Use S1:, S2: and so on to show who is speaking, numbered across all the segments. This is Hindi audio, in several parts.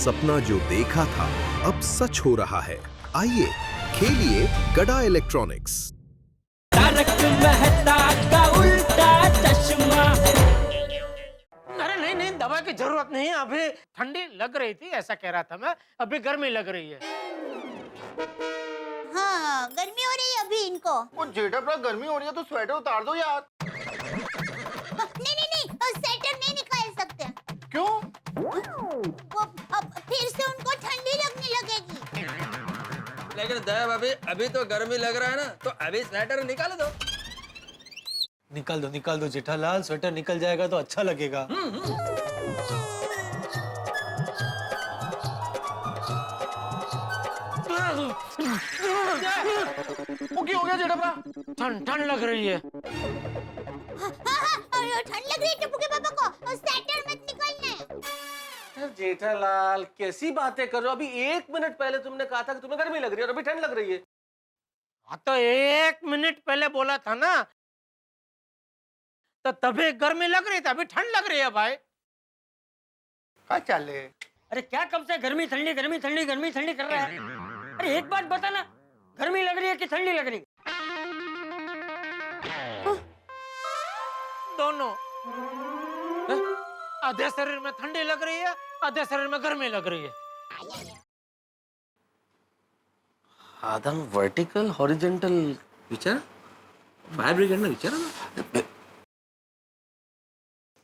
S1: सपना जो देखा था अब सच हो रहा है। आइए खेलिए गड़ा इलेक्ट्रॉनिक्स।
S2: तारक मेहता का उल्टा चश्मा।
S3: अरे नहीं नहीं, दवा की जरूरत नहीं है। अभी ठंडी लग रही थी ऐसा कह रहा था मैं। अभी गर्मी लग रही है।
S4: हाँ, गर्मी हो रही है अभी इनको।
S5: वो जेठा गर्मी हो रही है तो स्वेटर उतार दो यार।
S4: नहीं नहीं नहीं, स्वेटर नहीं निकाल सकते।
S5: क्यों?
S4: वो अब फिर से उनको ठंडी लगने लगेगी।
S6: लेकिन दया भाभी अभी तो गर्मी लग रहा है ना, तो अभी स्वेटर निकाल दो।
S7: निकाल दो जेठालाल, स्वेटर निकल जाएगा तो अच्छा लगेगा।
S3: वो क्या हो गया जेठा? ठंड लग रही है।
S4: और ठंड लग रही है टप्पू के पापा को, स्वेटर मत निकालना।
S7: जेठालाल कैसी बातें कर रहे हो? अभी 1 मिनट पहले तुमने कहा था कि तुम्हें गर्मी लग रही है और अभी ठंड लग रही है।
S3: हाँ तो 1 मिनट पहले बोला था ना, तो तभी गर्मी लग रही थी, अभी ठंड लग रही है भाई।
S5: क्या चले?
S2: अरे क्या कब से गर्मी ठंडी कर रहा है? अरे एक बात बता ना, गर्मी लग रही है कि ठंडी लग रही है?
S3: दोनों। आधे शरीर में ठंडी लग रही है, आधे शरीर में गर्मी लग रही है।
S7: आदम वर्टिकल हॉरिजॉन्टल विचार, फायर ब्रिगेड ने विचार ना।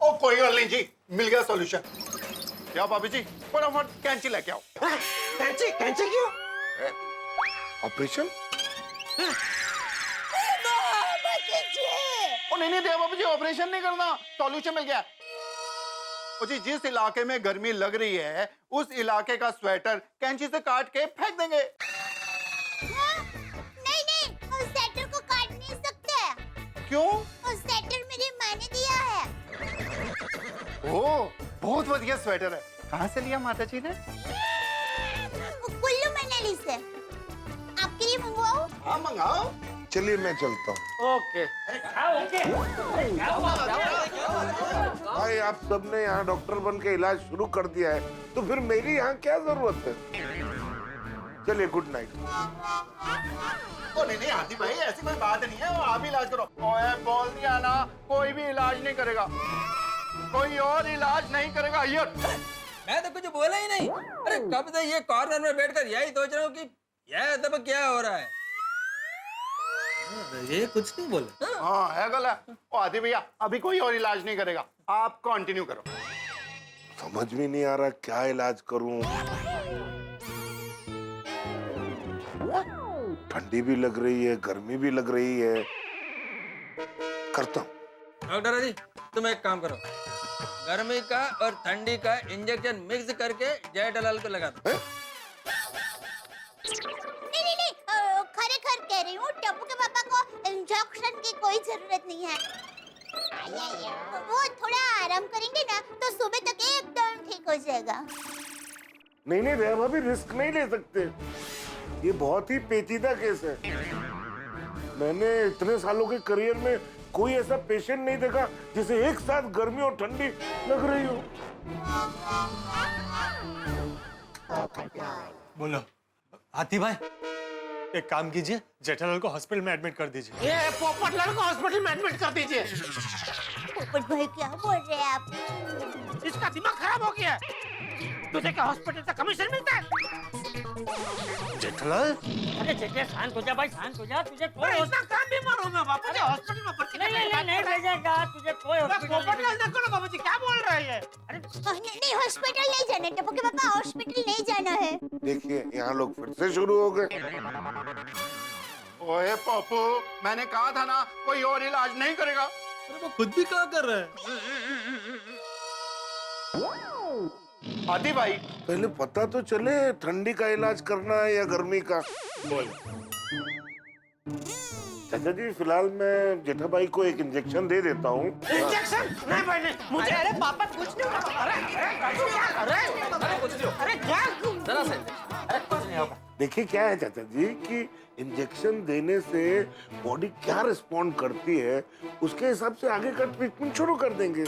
S5: ओ कोई गल नहीं जी, मिल गया सॉल्यूशन। क्या भाभी जी, फटाफट कैंची लेके आओ।
S3: कैंची क्यों?
S5: ऑपरेशन? ओ नहीं देवा भाभी जी, ऑपरेशन नहीं करना, सॉल्यूशन मिल गया। ओ जी, जिस इलाके में गर्मी लग रही है उस इलाके का स्वेटर कैंची से काट के फेंक देंगे।
S4: नहीं नहीं, उस स्वेटर को काट नहीं सकते।
S5: क्यों?
S4: उस स्वेटर मेरी माँ ने दिया है।
S5: ओ बहुत बढ़िया स्वेटर है। कहाँ से लिया माता जी ने?
S4: कुल्लू मनाली से। आपके लिए मंगवाऊं?
S5: हाँ मंगाओ।
S8: चलिए मैं चलता हूँ।
S3: ओके।
S8: भाई आप सबने यहाँ डॉक्टर बन के इलाज शुरू कर दिया है तो फिर मेरी यहाँ क्या जरूरत है? चलिए गुड नाइट।
S5: ओ नहीं हाथी भाई, ऐसी कोई बात नहीं है, वो आप ही इलाज करो। ओए बोल दिया ना, कोई भी इलाज नहीं करेगा, कोई और इलाज नहीं करेगा। ये
S6: मैं तो कुछ बोला ही नहीं। अरे कब से ये कॉर्नर में बैठकर यही सोच रहा हूँ कि यह तब क्या हो रहा है।
S7: ये कुछ नहीं बोला।
S5: हाँ है गलत। ओ आदि भैया, अभी कोई और इलाज नहीं करेगा, आप कंटिन्यू करो।
S8: समझ में नहीं आ रहा क्या इलाज करूं। ठंडी भी लग रही है, गर्मी भी लग रही है। करता हूँ।
S6: डॉक्टर जी तुम एक काम करो, गर्मी का और ठंडी का इंजेक्शन मिक्स करके जेठालाल को लगा दो।
S4: नहीं नहीं, खरेखर कह रही हूँ, टप्पू के पापा को इंजेक्शन की कोई जरूरत नहीं है। वो थोड़ा आराम करेंगे ना तो सुबह तक एकदम ठीक हो जाएगा।
S8: नहीं दया भाभी, रिस्क नहीं ले सकते, ये बहुत ही पेचीदा केस है। मैंने इतने सालों के करियर में कोई ऐसा पेशेंट नहीं देखा जिसे एक साथ गर्मी और ठंडी लग रही हो।
S7: बोलो हाथी भाई, एक काम कीजिए, जेठालाल को हॉस्पिटल में एडमिट कर दीजिए।
S3: ये पोपटलाल को हॉस्पिटल में एडमिट कर दीजिए।
S4: पोपट भाई क्या बोल रहे हैं आप?
S3: इसका दिमाग खराब हो गया है। तुझे क्या हॉस्पिटल से कमीशन मिलता है?
S7: जेठालाल
S2: अरे जेठे शांत हो जा भाई, शांत हो जा। तुझे कोई
S3: अरे इतना काम बीमार हूँ मैं बापू जी, हॉस्पिटल में भर्ती
S2: नहीं भेजेगा, तुझे कोई
S3: पोपटलाल देखो ना बाबू जी क्या बोल रहे हैं। अरे
S4: नहीं, हॉस्पिटल नहीं जाना टप्पू के पापा, हॉस्पिटल नहीं जाना है।
S8: देखिए यहाँ लोग फिर से शुरू हो गए।
S5: ओए पप्पू, मैंने कहा था ना कोई और इलाज नहीं करेगा।
S7: अरे वो खुद भी क्या कर रहा है?
S5: आदि भाई
S8: पहले पता तो चले ठंडी का इलाज करना है या गर्मी का।
S5: बोल।
S8: चाचा जी फिलहाल मैं जेठा भाई को एक इंजेक्शन दे देता हूँ।
S3: इंजेक्शन नहीं भाई नहीं, मुझे अरे पापा कुछ नहीं होगा। अरे क्या
S6: जरा से
S3: अरे कुछ नहीं होगा।
S8: देखिए क्या है चाचा जी कि इंजेक्शन देने से बॉडी क्या रिस्पॉन्ड करती है उसके हिसाब से आगे का ट्रीटमेंट शुरू कर देंगे।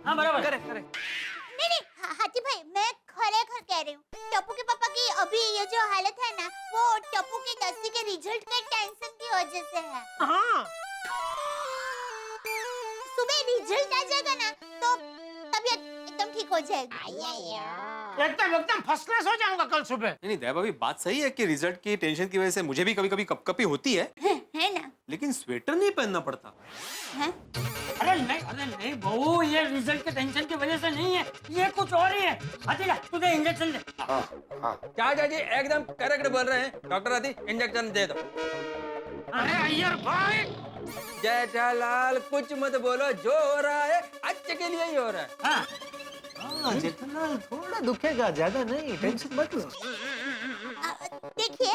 S2: हाँ बराबर।
S6: करे
S4: नहीं नहीं, हाथी भाई मैं खरेखर कह रही हूँ। टप्पू के पापा की अभी ये जो हालत है ना, वो टप्पू के 10वीं के रिजल्ट के टेंशन की वजह से है।
S3: हाँ
S4: सुबह रिजल्ट आ जाएगा ना तो तबीयत एकदम ठीक हो जाएगी।
S3: एकदम फर्स्ट क्लास हो जाऊंगा कल सुबह।
S7: नहीं दया भाभी, बात सही है कि रिजल्ट की टेंशन की वजह से मुझे भी कभी कभी कपकपी होती है,
S4: है ना?
S7: लेकिन स्वेटर नहीं पहनना पड़ता।
S4: है?
S2: अरे नहीं बहू, ये रिजल्ट के टेंशन की वजह से नहीं है, ये कुछ और ही है। हतीजा तुझे इंजेक्शन दे।
S6: चाचा जी एकदम करेक्ट बोल रहे हैं। डॉक्टर आदि इंजेक्शन दे दो।
S3: अरे अय्यर भाई,
S6: जेठालाल कुछ मत बोलो, जो हो रहा है अच्छे के लिए ही हो रहा है।
S2: हाँ
S3: जेठालाल थोड़ा दुखेगा, ज्यादा नहीं, टेंशन मत लो।
S4: देखिए,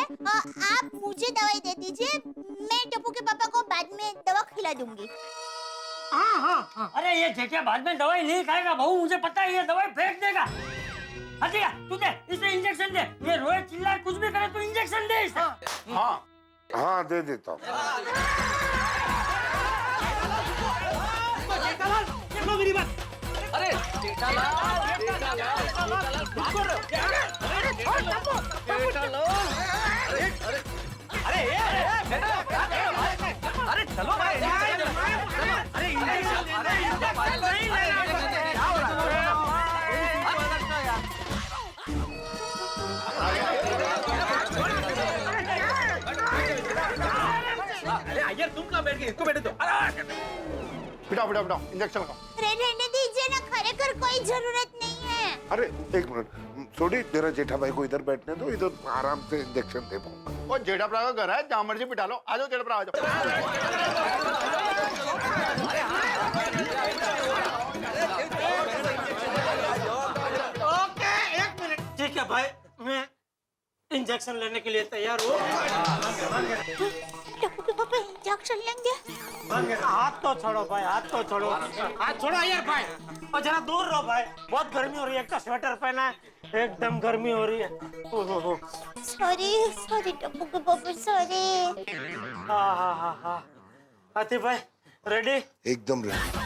S4: आप मुझे दवाई दे दीजिए, मैं टप्पू के पापा को बाद में दवा खिला दूंगी।
S3: हाँ।
S2: अरे ये जेठिया बाद में दवाई नहीं खाएगा बहू, मुझे पता है, ये दवाई फेंक देगा। हथिया तुझे इसे इंजेक्शन दे। ये रोए चिल्लाए कुछ भी करे तो इंजेक्शन दे इसे।
S8: हाँ दे देता हूँ।
S3: देखो मेरी बात। अरे अरे चलो भाई, अरे अय्यर तुम कहाँ बैठ गए? इसको बैठे दो।
S5: बिठाओ इंजेक्शन लगाओ।
S4: रहने दीजिए ना, खरेखर कोई जरूरत नहीं है।
S8: अरे एक मिनट, थोड़ी जरा जेठा भाई को इधर बैठने दो, इधर आराम से इंजेक्शन दे पाऊंगा।
S5: वो जेठा भरा का घर है, जहाँ मर्जी बिठा लो। आ जाओ जेठा भरा, आ जाओ।
S3: ओके, एक मिनट। ठीक है भाई, मैं इंजेक्शन लेने के लिए तैयार हूँ।
S4: टप्पू के पापा इंजेक्शन लेंगे?
S3: हाथ तो छोड़ो भाई, हाथ तो छोड़ो, हाथ छोड़ो यार भाई, और जरा दूर रहो भाई। बहुत गर्मी हो रही है, एक तो स्वेटर पहना है, एकदम गर्मी हो रही है। ओहो,
S4: सॉरी टप्पू के पापा, सॉरी।
S3: हाँ। आतिफ भाई रेडी?
S8: एकदम रेडी।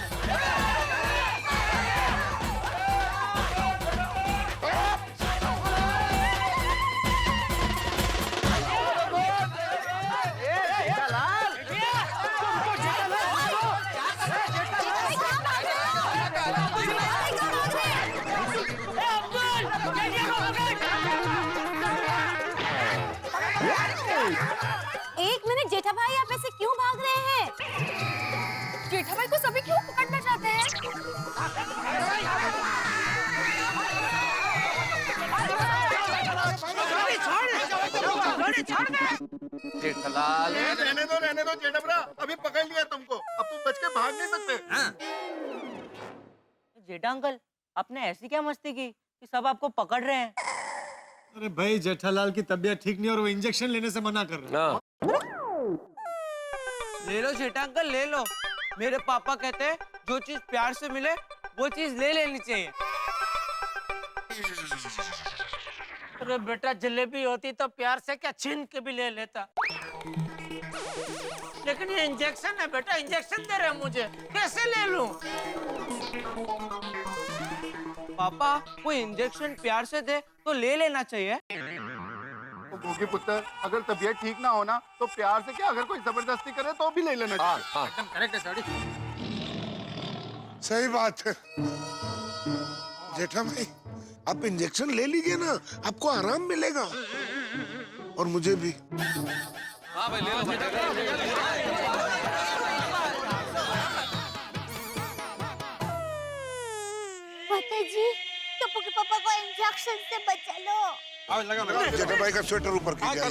S9: एक मिनट जेठा भाई, आप ऐसे क्यों भाग रहे हैं? जेठा भाई को सभी क्यों पकड़ना चाहते हैं?
S7: जेठालाल,
S5: रहने दो जेठा भरा, अभी पकड़ लिया तुमको, अब तुम बच के भाग नहीं सकते।
S10: जेठा अंकल, आपने ऐसी क्या मस्ती की कि सब आपको पकड़ रहे हैं?
S11: अरे भाई, जेठालाल की तबीयत ठीक नहीं और वो इंजेक्शन लेने से मना कर रहे हैं।
S10: ले लो जेठा अंकल, ले लो। मेरे पापा कहते हैं जो चीज प्यार से मिले वो चीज ले लेनी चाहिए।
S3: अरे बेटा, जलेबी होती तो प्यार से क्या छीन के भी ले लेता, लेकिन ये इंजेक्शन है बेटा, इंजेक्शन दे रहे हैं मुझे, कैसे ले लूं?
S10: पापा, वो इंजेक्शन प्यार से दे तो ले लेना चाहिए।
S5: भूखी पुत्र, अगर तबीयत ठीक ना हो ना तो प्यार से क्या, अगर कोई जबरदस्ती करे तो भी ले लेना चाहिए।
S6: एकदम करेक्ट है साड़ी।
S8: सही बात है जेठा भाई, आप इंजेक्शन ले लीजिए ना, आपको आराम मिलेगा और मुझे भी।
S7: हाँ भाई ले लो।
S4: माताजी, टप्पू के पापा को इंजेक्शन से बचा लो।
S8: जेठा भाई का स्वेटर ऊपर कीजिए।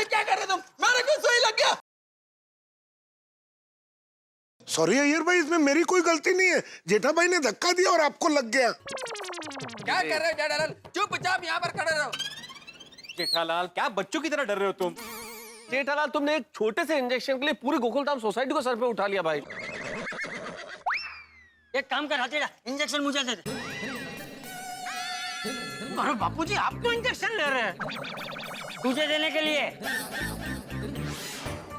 S6: क्या कर रहे तुम? मेरे को सुई लग गया।
S8: सॉरी अय्यर भाई, इसमें मेरी कोई गलती नहीं है, जेठा भाई ने धक्का दिया और आपको लग गया।
S6: क्या कर रहे हो जेठालाल? चुपचाप यहाँ पर खड़े रहो।
S7: जेठालाल, क्या बच्चों की तरह डर रहे हो तुम?
S11: जेठालाल, तुमने एक छोटे से इंजेक्शन के लिए पूरी गोकुलधाम सोसाइटी को सर पे उठा लिया भाई।
S2: एक काम कर हतीजा, इंजेक्शन मुझे दे दे।
S3: अरे बापूजी, आप क्यों इंजेक्शन ले रहे हैं?
S2: तुझे देने के लिए।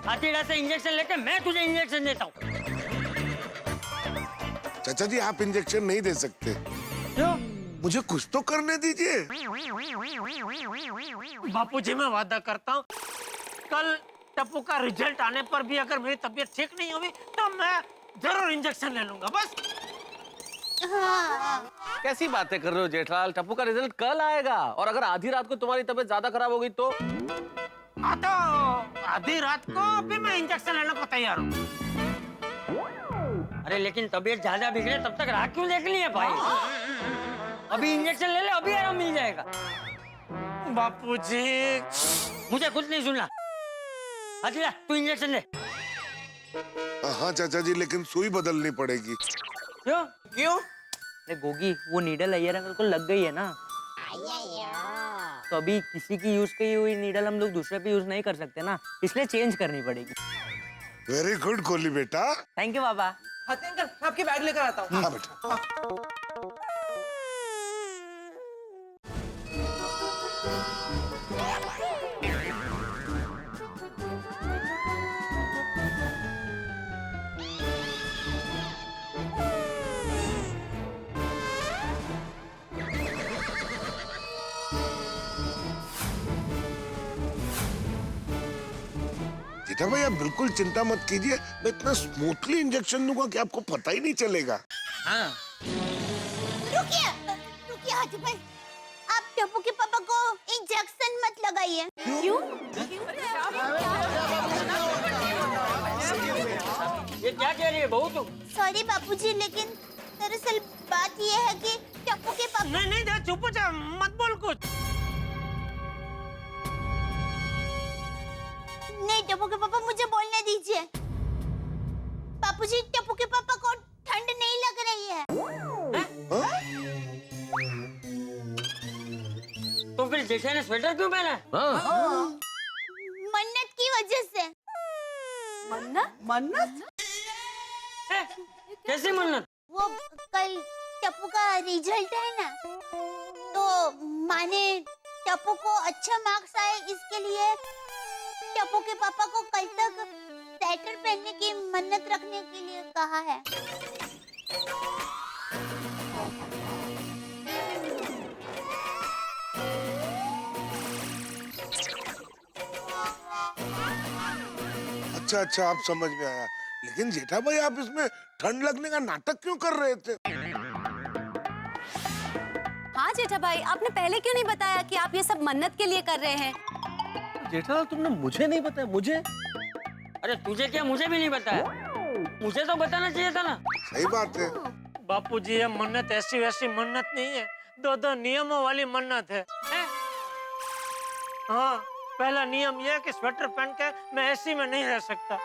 S2: हतीजा से इंजेक्शन लेके मैं तुझे इंजेक्शन देता हूँ।
S8: चाचा जी आप इंजेक्शन नहीं दे सकते।
S3: क्यों?
S8: मुझे कुछ तो करने दीजिए।
S3: बापूजी मैं वादा करता हूँ कल टप्पू का रिजल्ट आने पर भी अगर मेरी तबीयत ठीक नहीं हुई तो मैं जरूर इंजेक्शन ले लूंगा बस।
S4: हाँ।
S11: कैसी बातें कर रहे हो जेठालाल? टप्पू का रिजल्ट कल आएगा और अगर आधी रात को तुम्हारी तबीयत ज्यादा खराब हो गई तो?
S3: हाँ तो आधी रात को भी मैं इंजेक्शन लेने को तैयार हूँ।
S2: अरे लेकिन तबीयत ज्यादा बिगड़े तब तक राह क्यों देखनी है भाई? अभी इंजेक्शन ले ले, अभी आराम मिल जाएगा।
S3: बापूजी
S2: मुझे कुछ नहीं सुनना। हाथीला तू इंजेक्शन ले।
S8: हाँ चाचा जी लेकिन सुई बदलनी पड़ेगी।
S2: क्यों?
S10: क्यों?
S12: अरे गोगी वो नीडल अय्यर अंकल को लग गई है ना, तो अभी किसी की यूज की हुई नीडल हम लोग दूसरे पे यूज नहीं कर सकते ना, इसलिए चेंज करनी पड़ेगी।
S8: वेरी गुड कोहली बेटा।
S12: थैंक यू बाबा।
S10: हाथी अंकल मैं आपकी बैग लेकर आता हूँ।
S8: हाँ बेटा। जेठा भाई आप बिल्कुल चिंता मत कीजिए, मैं इतना स्मूथली इंजेक्शन दूंगा कि आपको पता ही नहीं चलेगा।
S2: हाँ।
S4: रुकिए हाथी भाई, आप टप्पू के पापा को इंजेक्शन मत लगाइए। क्यों?
S2: ये क्या कह रही है बहू तू?
S4: सॉरी बापूजी, लेकिन दरअसल बात ये है कि टप्पू के पापा।
S3: नहीं नहीं चुप हो जा, मत बोल कुछ।
S4: नहीं टप्पू के पापा मुझे बोलने दीजिए। बापूजी टप्पू के पापा को ठंड नहीं लग रही है।
S2: तो फिर जेठा ने स्वेटर क्यों पहना?
S4: मन्नत की वजह से।
S9: मन्नत?
S10: मन्नत?
S2: कैसी मन्नत?
S4: वो कल टप्पू का रिजल्ट है ना, तो माने टप्पू को अच्छा मार्क्स आए इसके लिए टप्पू के पापा को कल तक स्वेटर पहनने की मन्नत रखने के लिए कहा है।
S8: अच्छा अच्छा आप समझ में आया, लेकिन जेठा भाई आप इसमें ठंड लगने का नाटक क्यों कर रहे थे?
S9: हाँ जेठा भाई, आपने पहले क्यों नहीं बताया कि आप ये सब मन्नत के लिए कर रहे हैं?
S11: जेठालाल तुमने मुझे नहीं बताया? मुझे?
S2: अरे तुझे क्या, मुझे भी नहीं बताया। मुझे तो बताना चाहिए था ना।
S8: सही बात है।
S3: बापूजी ये मन्नत ऐसी वैसी मन्नत नहीं है, दो नियमों वाली मन्नत है। हाँ, पहला नियम यह है कि स्वेटर पहन के मैं एसी में नहीं रह सकता,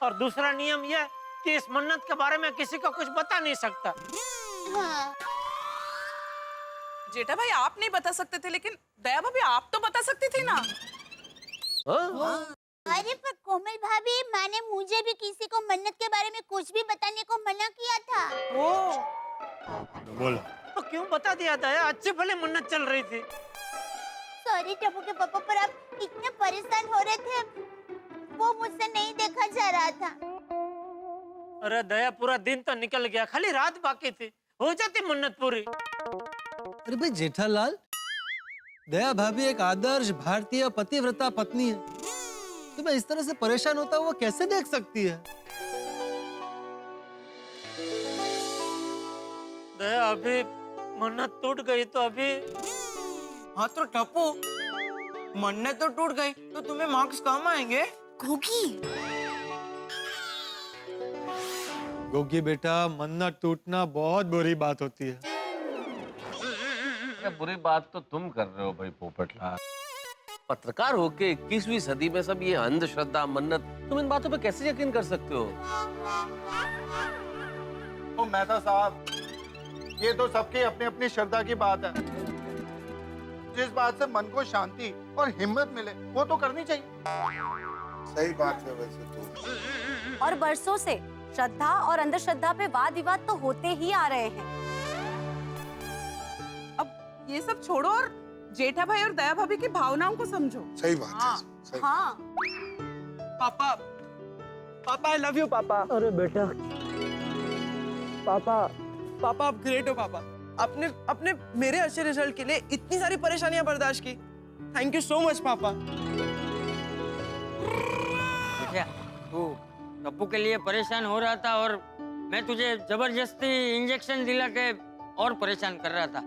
S3: और दूसरा नियम यह कि इस मन्नत के बारे में किसी को कुछ बता नहीं सकता।
S4: हाँ।
S10: जेठा भाई आप नहीं बता सकते थे, लेकिन दया भाभी आप तो बता सकती थी ना।
S4: अरे पर कोमल भाभी, मैंने मुझे भी किसी को मन्नत के बारे में कुछ भी बताने को मना किया था।
S3: बोला तो क्यों बता दिया था? अच्छी भली मन्नत चल रही थी।
S4: सॉरी टप्पू के पापा, पर आप इतने परेशान हो रहे थे, वो मुझसे नहीं देखा जा रहा था।
S3: अरे दया, पूरा दिन तो निकल गया, खाली रात बाकी थी, हो जाती मन्नत पूरी।
S13: अरे भाई जेठालाल, दया भाभी एक आदर्श भारतीय पतिव्रता पत्नी है, तो मैं इस तरह से परेशान होता हुआ कैसे देख सकती है?
S3: दया अभी मन्नत टूट गई तो अभी।
S10: हाँ तो टप्पू, मन्नत तो टूट गई तो तुम्हें मार्क्स कम आएंगे।
S13: गोगी बेटा, मन्नत टूटना बहुत बुरी बात होती है।
S7: बुरी बात तो तुम कर रहे हो भाई पोपटलाल।
S11: पत्रकार होके 21वीं सदी में सब ये अंधश्रद्धा मन्नत, तुम इन बातों पे कैसे यकीन कर सकते हो?
S5: तो मेहता साहब, ये तो सबकी अपनी अपनी श्रद्धा की बात है। जिस बात से मन को शांति और हिम्मत मिले वो तो करनी चाहिए।
S8: सही बात है वैसे तो।
S9: और बरसों से श्रद्धा और अंधश्रद्धा पे वाद विवाद तो होते ही आ रहे हैं।
S10: अब ये सब छोड़ो और जेठा भाई और दया भाभी की भावनाओं को समझो।
S8: सही बात है। सही।
S9: हाँ।
S10: पापा, पापा आई लव यू पापा।
S2: अरे बेटा,
S10: पापा पापा आप ग्रेट हो पापा। आपने अपने मेरे अच्छे रिजल्ट के लिए इतनी सारी परेशानियां बर्दाश्त की। थैंक यू सो मच पापा।
S2: क्या तू टप्पू के लिए परेशान हो रहा था और मैं तुझे जबरदस्ती इंजेक्शन दिला के और परेशान कर रहा था।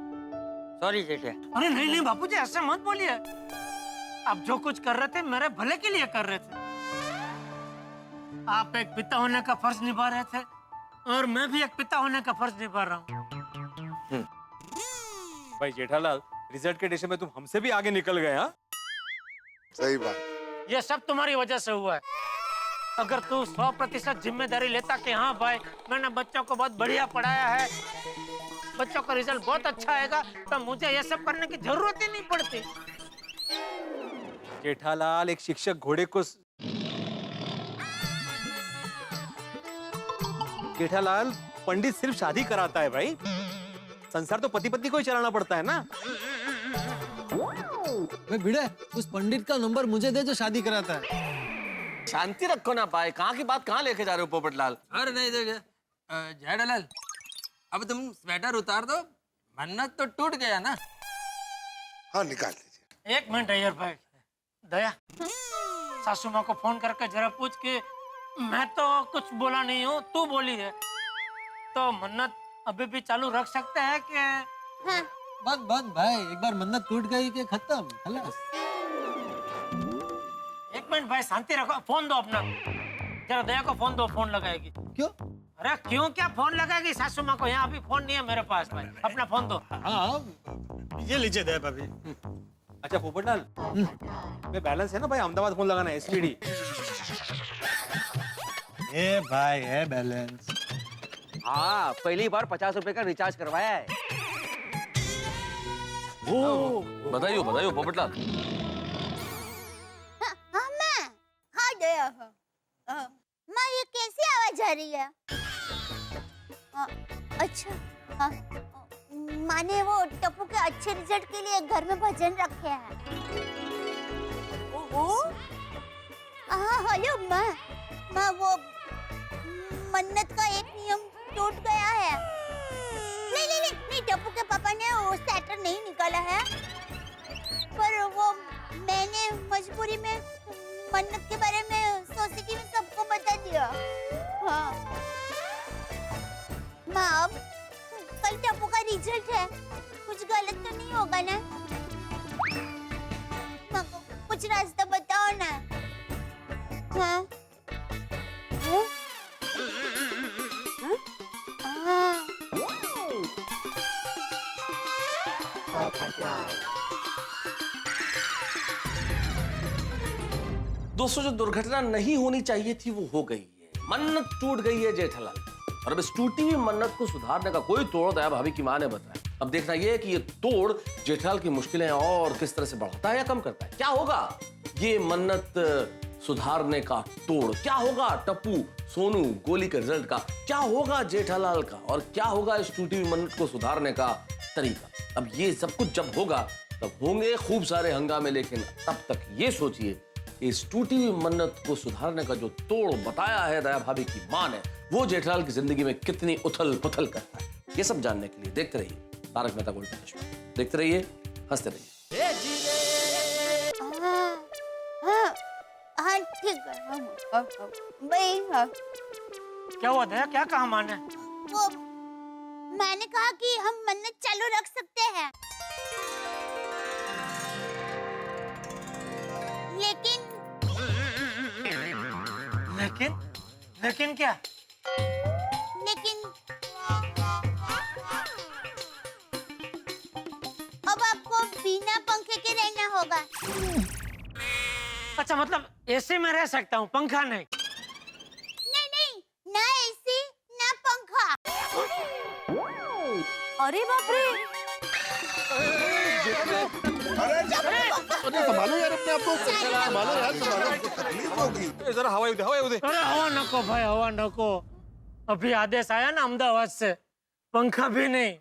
S2: सॉरी जेठिया।
S3: अरे नहीं नहीं बापू जी, ऐसे मत बोलिए। आप जो कुछ कर रहे थे मेरे भले के लिए कर रहे थे। आप एक पिता होने का फर्ज निभा रहे थे और मैं भी एक पिता होने का फर्ज निभा रहा हूँ।
S14: भाई जेठालाल, रिजल्ट के टेंशन में तुम हमसे भी आगे निकल गए। हाँ,
S8: सही बात।
S3: ये सब तुम्हारी वजह से हुआ है। अगर तू 100% जिम्मेदारी लेता कि हाँ भाई मैंने बच्चों को बहुत बढ़िया पढ़ाया है, बच्चों का रिजल्ट बहुत अच्छा आएगा, तो मुझे ये सब करने की जरूरत ही नहीं पड़ती।
S14: जेठालाल, एक शिक्षक घोड़े को जेठालाल, पंडित सिर्फ शादी कराता है भाई। संसार तो पति पत्नी को ही चलाना पड़ता है ना।
S13: मैं भिड़े, उस पंडित का नंबर मुझे दे जो शादी कराता है।
S11: शांति रखो ना भाई, कहाँ की बात कहाँ लेके जा रहे हो पोपटलाल?
S6: अरे नहीं देखिए जेठालाल, अब तुम स्वेटर उतार दो, मन्नत तो टूट गया ना।
S8: हाँ निकाल लीजिए।
S3: एक मिनट अय्यर भाई, दया सासू माँ को फोन करके जरा पूछ के, मैं तो कुछ बोला नहीं हूँ, तू बोली है, तो मन्नत अभी भी चालू रख सकते हैं कि?
S4: हाँ।
S13: बंद भाई, एक बार मन्नत टूट गई कि खत्म, खलास।
S3: एक मिनट भाई, शांति रखो। फोन दो अपना, जरा दया को फोन दो, फोन लगाएगी।
S13: क्यों?
S3: अरे क्यों क्या फोन लगाएगी सासू माँ को? यहाँ अभी फोन नहीं है मेरे पास भाई, अपना फोन दो।
S13: हाँ,
S14: ये लीजिए दया भाभी। अच्छा पोपटलाल, मैं बैलेंस है ना भाई, अहमदाबाद फोन लगाना है, एसटीडी।
S13: ए भाई है बैलेंस।
S11: हाँ, पहली बार 50 रुपए का रिचार्ज करवाया है। बताइयो बताइयो पोपटलाल।
S4: हाँ मैं, हाँ दया, माँ ये कैसी आवाज आ रही है? अच्छा, हाँ, माने वो टप्पू के अच्छे रिजल्ट के लिए घर में भजन रखे हैं। हाँ हेलो माँ वो मन्नत का एक नियम टूट गया है। नहीं, टप्पू के पापा ने वो स्वेटर नहीं निकाला है, पर वो मैंने मजबूरी में मन्नत के बारे में सोची कि मैं सबको बता दिया। हाँ माँ, अब कल टप्पू का रिजल्ट है, कुछ गलत तो नहीं होगा ना? माँ को कुछ रास्ता बताओ ना। हाँ? हाँ?
S11: दोस्तों, जो दुर्घटना नहीं होनी चाहिए थी वो हो गई है। मन्नत टूट गई है जेठालाल, और अब इस टूटी हुई मन्नत को सुधारने का कोई तोड़ दया भाभी की माँ ने बताया। अब देखना यह है कि ये तोड़ जेठालाल की मुश्किलें और किस तरह से बढ़ाता है या कम करता है। क्या होगा ये मन्नत सुधारने का तोड़? क्या होगा टप्पू, सोनू, गोली के रिजल्ट का? क्या होगा जेठालाल का? और क्या होगा इस टूटी हुई मन्नत को सुधारने का तरीका? अब ये सब कुछ जब होगा तब होंगे खूब सारे हंगामे, लेकिन तब तक ये सोचिए इस टूटी हुई मन्नत को सुधारने का जो तोड़ बताया है दया भाभी की मां ने, वो जेठालाल की जिंदगी में कितनी उथल पुथल करता है। ये सब जानने के लिए देखते रहिए तारक मेहता का उल्टा चश्मा। देखते रहिए, हंसते रहिए।
S4: हाँ ठीक है। भाई हाँ।
S3: क्या हुआ दया, क्या कहा माँ ने?
S4: वो मैंने कहा कि हम मन्नत चालू रख सकते हैं,
S3: लेकिन क्या?
S4: लेकिन अब आपको बिना पंखे के रहना होगा।
S3: अच्छा, मतलब एसी में रह सकता हूँ, पंखा नहीं?
S4: नहीं, ना एसी ना पंखा।
S9: अरे बाप रे,
S8: अरे संभालो यार अपने आप को, संभालो यार, संभालो।
S14: जरा हवा दे, हवा दे।
S3: अरे हवा नको भाई, हवा नको। अभी आदेश आया ना अहमदाबाद से, पंखा भी नहीं।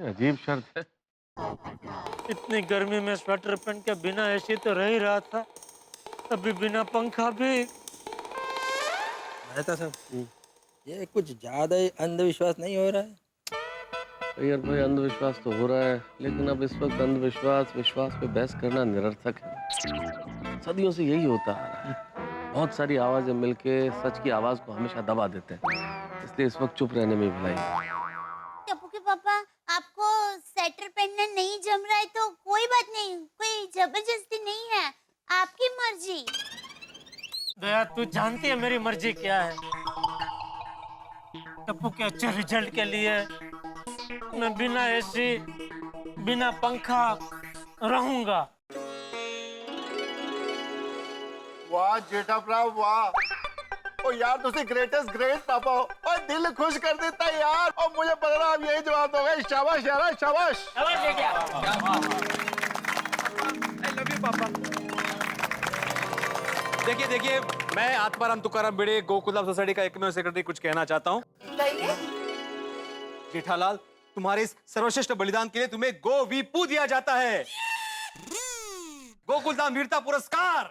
S14: अजीब शर्त है।
S3: इतनी गर्मी में स्वेटर पहन के बिना एसी तो रह ही रहा था, अभी बिना पंखा भी।
S14: मेहता साहब,
S6: ये कुछ ज्यादा ही अंधविश्वास नहीं हो रहा है?
S11: यार भाई अंधविश्वास तो हो रहा है, लेकिन अब इस वक्त अंधविश्वास विश्वास पे बहस करना निरर्थक है। सदियों से यही होता आ रहा है। बहुत सारी आवाजें मिलके सच की आवाज को हमेशा दबा देते हैं, इसलिए इस वक्त चुप रहने में भलाई है।
S4: टप्पू के पापा, आपको स्वेटर पहनना नहीं जम रहा है तो कोई बात नहीं, कोई जबरदस्ती नहीं है, आपकी मर्जी।
S3: दया, तू जानती है मेरी मर्जी क्या है? टप्पू के अच्छे रिजल्ट के लिए मैं बिना एसी बिना पंखा रहूंगा।
S5: वाह जेठा भरा वाह। ओ यार तुसी ग्रेटेस्ट ग्रेट पापा हो। और दिल खुश कर देता है यार। और मुझे पता था आप यही जवाब दोगे। शाबाश यार शाबाश।
S14: आई लव यू पापा। देखिए देखिए, मैं आत्माराम तुकाराम भिड़े गोकुलधाम सोसाइटी का एकमेव सेक्रेटरी कुछ कहना चाहता हूँ। जेठालाल, तुम्हारे इस सर्वश्रेष्ठ बलिदान के लिए तुम्हें गोवीपू दिया जाता है। गोकुलधाम वीरता पुरस्कार।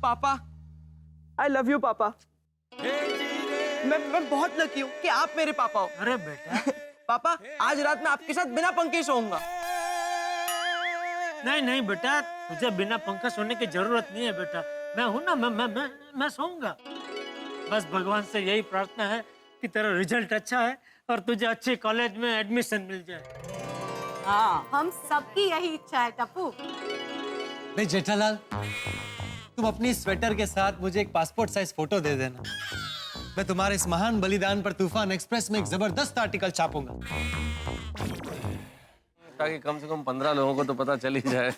S10: पापा, आई लव यू पापा। मैं बहुत लकी हूँ कि आप मेरे पापा हो।
S3: अरे बेटा।
S10: पापा, आज रात मैं आपके साथ बिना पंखे सोऊंगा।
S3: नहीं नहीं बेटा, तुझे बिना पंखा सोने की जरूरत नहीं है बेटा। मैं हूं ना, मैं सोऊंगा। बस भगवान से यही प्रार्थना है कि तेरा रिजल्ट अच्छा है और तुझे अच्छे कॉलेज में एडमिशन मिल जाए।
S9: हाँ, हम सबकी यही इच्छा है टप्पू।
S13: नहीं जेठालाल, तुम अपनी स्वेटर के साथ मुझे एक पासपोर्ट साइज फोटो दे देना। मैं तुम्हारे इस महान बलिदान पर तूफान एक्सप्रेस में एक जबरदस्त आर्टिकल छापूंगा,
S11: ताकि कम से कम 15 लोगों को तो पता चल ही जाए।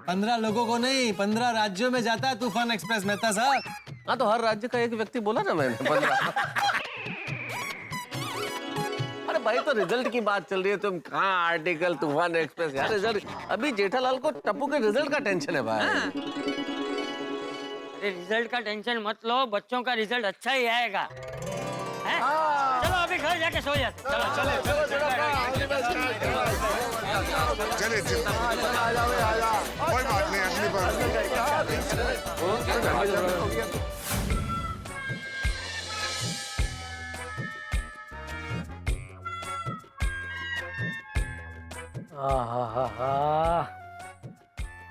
S13: 15 लोगों को नहीं, 15 राज्यों में जाता है तूफान एक्सप्रेस मेहता साहब।
S11: हाँ तो हर राज्य का एक व्यक्ति बोला ना मैंने, 15। अरे भाई, तो रिजल्ट की बात चल रही है, तुम कहाँ आर्टिकल तूफान एक्सप्रेस? यार रिजल्ट, अभी जेठालाल को टप्पू के रिजल्ट का टेंशन है भाई।
S2: अरे रिजल्ट का टेंशन मत लो, बच्चों का रिजल्ट अच्छा ही आएगा। चलो अभी घर जाके सो जाते।
S8: चले कोई बात नहीं, अगली बार।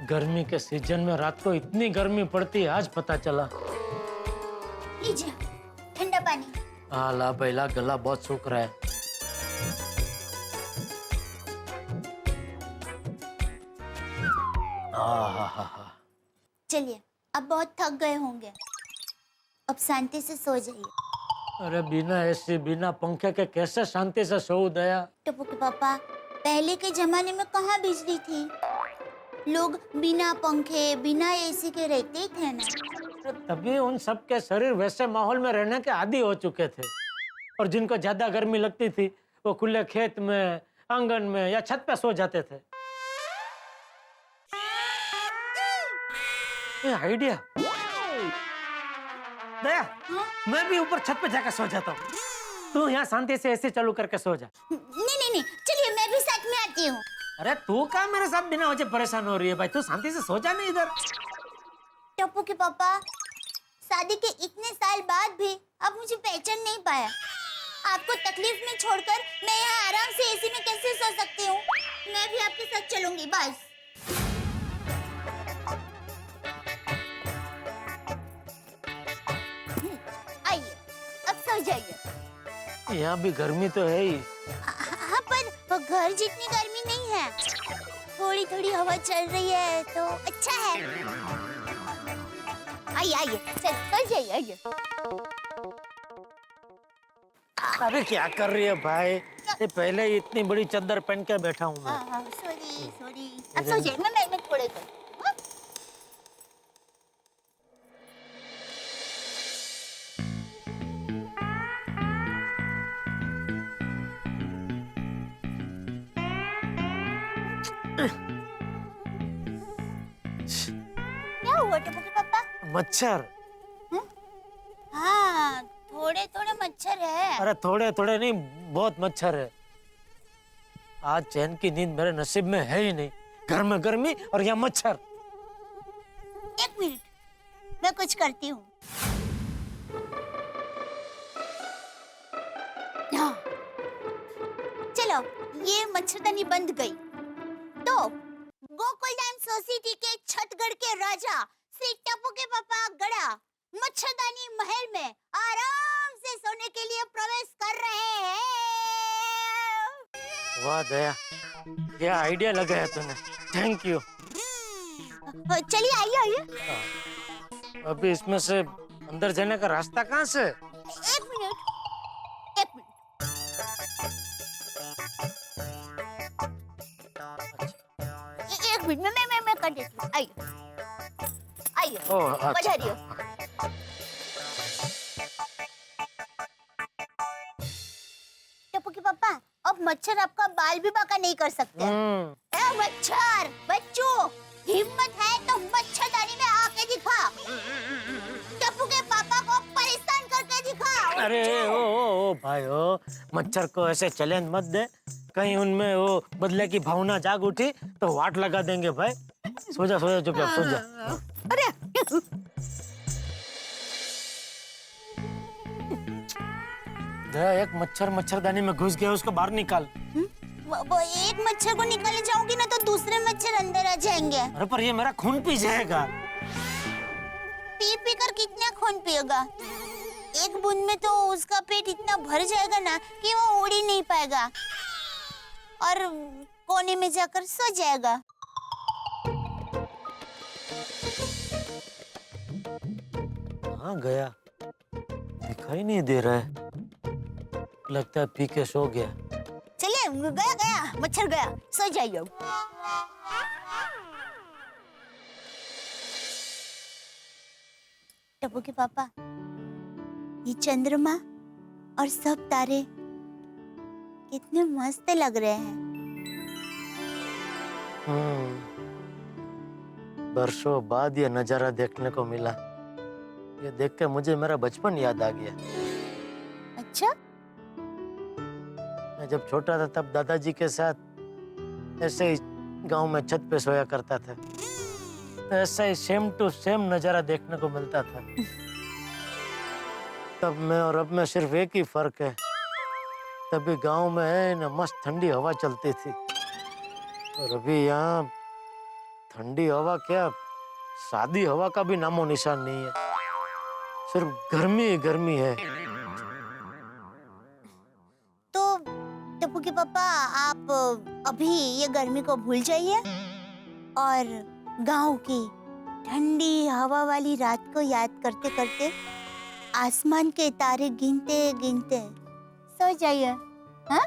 S3: गर्मी के सीजन में रात को इतनी गर्मी पड़ती है, आज पता चला।
S4: लीजिए ठंडा पानी।
S3: ला पहला, गला बहुत सूख रहा है।
S4: चलिए, अब बहुत थक गए होंगे, अब शांति से सो जाइए।
S3: अरे बिना एसी बिना पंखे के कैसे शांति से सोऊं दया?
S4: टप्पू के पापा, पहले के जमाने में कहाँ बिजली थी, लोग बिना पंखे बिना एसी के रहते थे ना।
S3: तभी उन सब के शरीर वैसे माहौल में रहने के आदी हो चुके थे, और जिनको ज्यादा गर्मी लगती थी वो खुले खेत में, आंगन में या छत पे सो जाते थे। ये आइडिया दया, मैं भी ऊपर छत पे जाकर सो जाता हूँ, तू यहाँ शांति से एसी चालू करके सो जा।
S4: नहीं, चलिए मैं भी साथ में आती हूँ।
S3: अरे तू क्या मेरे साथ बिना वजह परेशान हो रही है भाई? तू शांति से सो जा ना इधर।
S4: टप्पू के पापा, शादी के इतने साल बाद भी आप मुझे पहचान नहीं पाया। आपको तकलीफ में छोड़कर मैं यहाँ आराम से एसी में कैसे सो सकती हूँ? मैं भी आपके साथ चलूंगी बस। आइए, अब सो जाइए।
S3: यहाँ भी गर्मी तो है ही।
S4: हाँ, पर घर जितनी गर्मी नहीं है, थोड़ी थोड़ी हवा चल रही है तो अच्छा है। आइए, चल जाइए, आइए।
S3: अरे क्या कर रही है भाई? ये पहले ही इतनी बड़ी चादर पहन के बैठा हूँ मैं।
S4: सॉरी। अब सो जाइए, मैं थोड़े कर। क्या हुआ टप्पू के पापा?
S3: मच्छर।
S4: हाँ, थोड़े थोड़े मच्छर है।
S3: अरे थोड़े थोड़े नहीं, बहुत मच्छर है। आज चैन की नींद मेरे नसीब में है ही नहीं। घर में गर्मी और यहाँ मच्छर।
S4: एक मिनट, मैं कुछ करती हूँ। हाँ। चलो, ये मच्छरदानी बंद गई। तो गोकुलधाम सोसाइटी के छतगढ़ के राजा श्री टप्पू के पापा गड़ा मच्छरदानी महल में आराम से सोने के लिए प्रवेश कर रहे हैं।
S3: वाह दया, क्या आइडिया लगाया तूने, थैंक यू।
S4: चलिए आइए आइए।
S3: अभी इसमें से अंदर जाने का रास्ता कहाँ से?
S4: एक मिनट, एक मिनट। एक मिनट में मैं कर देती हूँ। आइए आइए, पधारिए। टप्पू के पापा, अब मच्छर आपका बाल भी बांका नहीं कर सकते। ए मच्छर बच्चों, हिम्मत है तो मच्छरदानी में आके दिखा। टप्पू के पापा को परेशान करके दिखा।
S3: अरे ओ भाई ओ, मच्छर को ऐसे चैलेंज मत दे, कहीं उनमें वो बदले की भावना जाग उठी तो वाट लगा देंगे भाई। सो जा चुपचाप सो जा।
S4: अरे
S3: एक मच्छरदानी में घुस गया, उसको बाहर निकाल।
S4: वो एक मच्छर को निकाले जाऊंगी ना तो दूसरे मच्छर अंदर आ जाएंगे।
S3: अरे पर ये मेरा खून पी जाएगा।
S4: पी पी कर कितना खून पिएगा? एक बूंद में तो उसका पेट इतना भर जाएगा ना कि वो उड़ ही नहीं पाएगा और कोने में जाकर सो जाएगा।
S3: कहाँ गया? दिखाई नहीं दे रहा है, लगता है पी के सो गया।
S4: चलिए, गया मच्छर गया, सो जाइए। टप्पू के पापा, ये चंद्रमा और सब तारे कितने मस्त लग रहे हैं।
S3: बरसों बाद ये नजारा देखने को मिला। ये देख के मुझे मेरा बचपन याद आ गया।
S4: अच्छा?
S3: मैं जब छोटा था तब दादाजी के साथ ऐसे ही गांव में छत पे सोया करता था। तो ऐसा ही सेम टू सेम नजारा देखने को मिलता था। तब में और अब में सिर्फ एक ही फर्क है, तभी गांव में है ना मस्त ठंडी हवा चलती थी और अभी यहाँ ठंडी हवा क्या, सादी हवा का भी नामो निशान नहीं है, सिर्फ गर्मी ही गर्मी है।
S4: तो टप्पू के पापा, आप अभी ये गर्मी को भूल जाइए और गांव की ठंडी हवा वाली रात को याद करते करते आसमान के तारे गिनते गिनते सो जाइए। हाँ?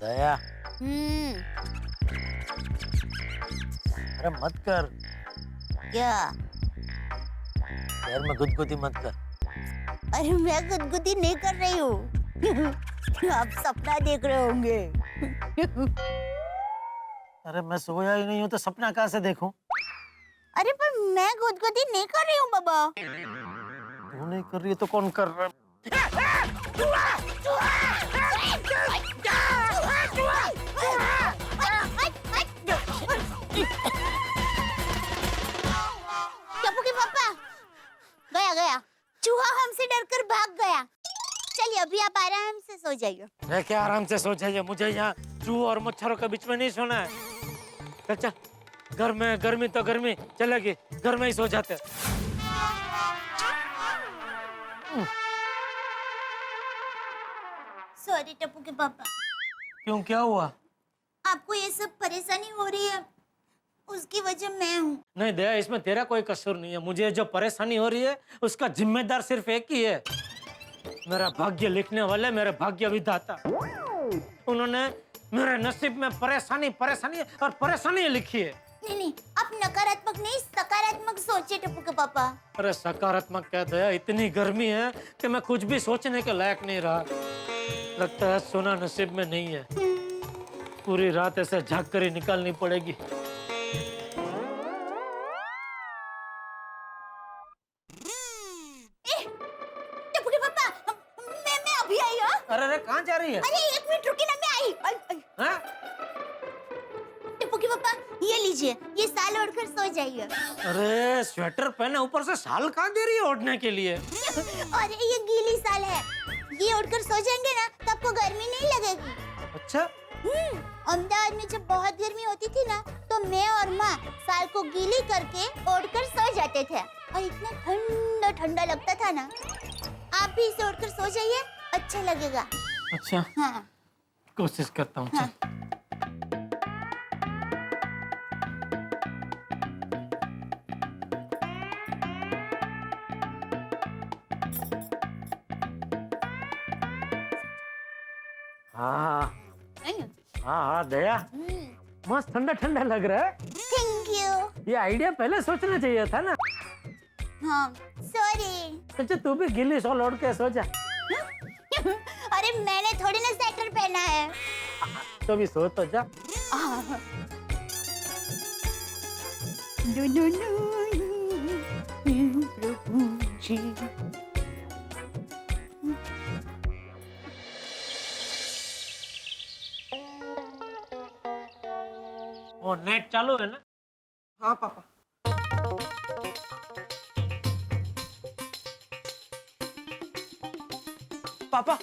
S3: दया, अरे मत कर।
S4: क्या?
S3: यार मैं गुदगुदी मत कर।
S4: अरे मैं गुदगुदी नहीं कर रही हूँ। आप सपना देख रहे होंगे।
S3: अरे मैं सोया ही नहीं हूँ तो सपना कहाँ से देखूं?
S4: अरे पर मैं गुदगुदी नहीं कर रही हूँ बाबा।
S3: तू नहीं कर रही है तो कौन कर रहा है?
S4: टप्पू के पापा, गया चूहा हमसे डरकर भाग गया। चलिए अभी आप आराम से सो जाइए।
S3: मैं क्या आराम से सो जाइए? मुझे यहाँ चूहों और मच्छरों के बीच में नहीं सोना है। चल घर में गर्मी तो गर्मी चलेगी, घर में ही सो जाते।
S4: सॉरी टप्पू के पापा।
S3: क्यों, क्या हुआ?
S4: आपको ये सब परेशानी हो रही है, उसकी वजह मैं हूँ।
S3: नहीं दया, इसमें तेरा कोई कसूर नहीं है। मुझे जो परेशानी हो रही है उसका जिम्मेदार सिर्फ एक ही है, मेरा भाग्य लिखने वाले, मेरे भाग्य विधाता। उन्होंने मेरे नसीब में परेशानी परेशानी और परेशानी लिखी है।
S4: नहीं, आप नकारात्मक नहीं सकारात्मक सोचिए टप्पू के पापा।
S3: अरे सकारात्मक क्या दया, इतनी गर्मी है कि मैं कुछ भी सोचने के लायक नहीं रहा। लगता है सोना नसीब में नहीं है। पूरी रात ऐसे झाँक कर ही निकालनी पड़ेगी।
S4: टप्पू के पापा, मैं अभी आई हूँ।
S3: अरे कहाँ जा रही है?
S4: अरे 1 मिनट रुकी ना, मैं आई।
S3: हाँ?
S4: टप्पू के पापा, ये लीजिए, ये शाल ओढ़कर सो जाइए।
S3: अरे स्वेटर पहने, ऊपर से शाल कहाँ दे रही है ओढ़ने के लिए?
S4: अरे ये गीली शाल है, ये ओढ़कर सो जाएंगे ना तो आपको गर्मी नहीं लगेगी।
S3: अच्छा।
S4: अहमदाबाद में जब बहुत गर्मी होती थी ना, तो मैं और माँ शाल को गीली करके ओढ़कर सो जाते थे और इतना ठंडा ठंडा लगता था ना। आप भी इसे ओढ़कर सो जाइए, अच्छा लगेगा।
S3: अच्छा।
S4: हाँ।
S3: कोशिश करता हूँ।
S4: हाँ।
S3: हाँ हाँ दया, मस्त ठंडा ठंडा लग रहा है।
S4: Thank you.
S3: ये आइडिया पहले सोचना चाहिए था ना।
S4: हाँ, सॉरी।
S3: अच्छा तू भी गिल्ली शॉल ओढ़ के सो जा।
S4: अरे मैंने थोड़ी ना स्वेटर पहना है।
S3: तो भी सो तो जा।
S4: नो नो नो, प्रभु जी।
S3: वो नेट चालू है ना?
S10: हाँ पापा। पापा,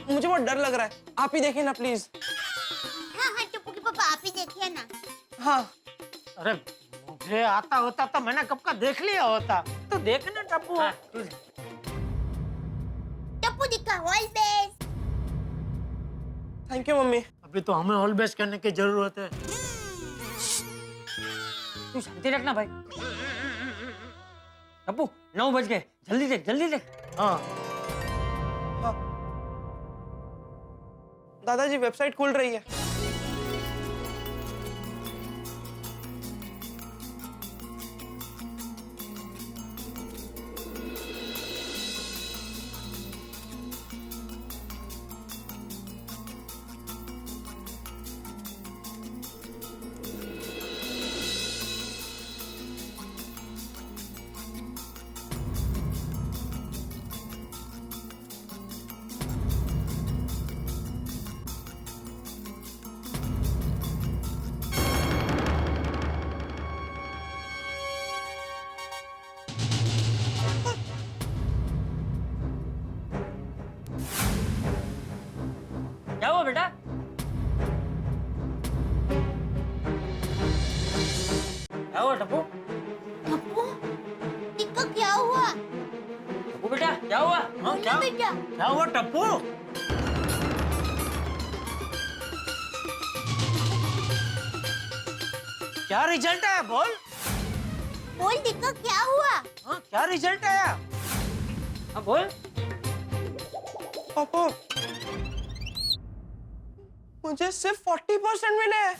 S10: मुझे बहुत डर लग रहा है, आप ही देखिए ना प्लीज।
S4: हाँ हाँ टप्पू के पापा, आप ही देखिए ना।
S10: हाँ।
S3: अरे मुझे आता होता तो मैंने कब का देख लिया होता। तो देखना टप्पू।
S4: टप्पू दिखा, all best.
S10: Thank you mummy.
S3: अभी तो हमें ऑल बेस्ट करने की जरूरत है।
S2: तू शांति रखना भाई। टप्पू 9 बज गए, जल्दी देख जल्दी देख।
S3: हाँ।
S10: दादाजी वेबसाइट खुल रही है।
S2: क्या हुआ बेटा? क्या हुआ टप्पू?
S4: टप्पू, टिक्का क्या हुआ?
S2: टप्पू बेटा क्या हुआ?
S3: हाँ क्या?
S4: बेटा,
S3: क्या हुआ टप्पू? क्या रिजल्ट आया बोल?
S4: बोल टिक्का क्या हुआ?
S3: हाँ क्या रिजल्ट आया?
S2: हाँ बोल।
S10: पापा, मुझे सिर्फ 40% मिले हैं।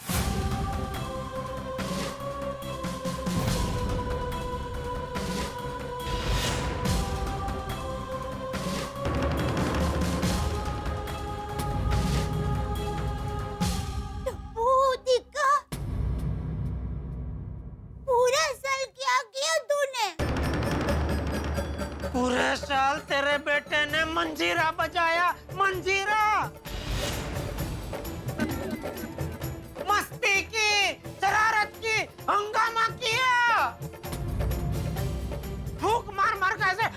S4: टप्पू टिक्का, पूरा साल क्या किया तूने?
S3: पूरे साल तेरे बेटे ने मंजीरा बजाया, मंजीरा। मस्ती की, शरारत की, हंगामा किया। फूक मार मार के ऐसे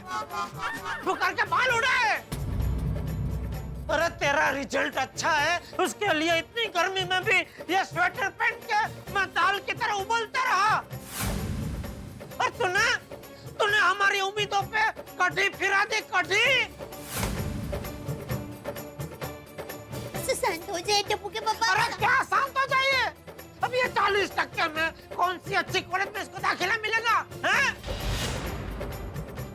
S3: फुकर के बाल उड़ाए। अरे तेरा रिजल्ट अच्छा है, उसके लिए इतनी गर्मी में भी ये स्वेटर पहन के मैं दाल की तरह उबलता रहा। और तूने हमारी उम्मीदों पे कटी फिरा दी, कटी।
S4: शांत हो जाए टप्पू के पापा।
S3: अरे क्या शांत हो जाइए? अब ये 40% में कौन सी अच्छी कॉलेज में इसको दाखिला मिलेगा? हैं?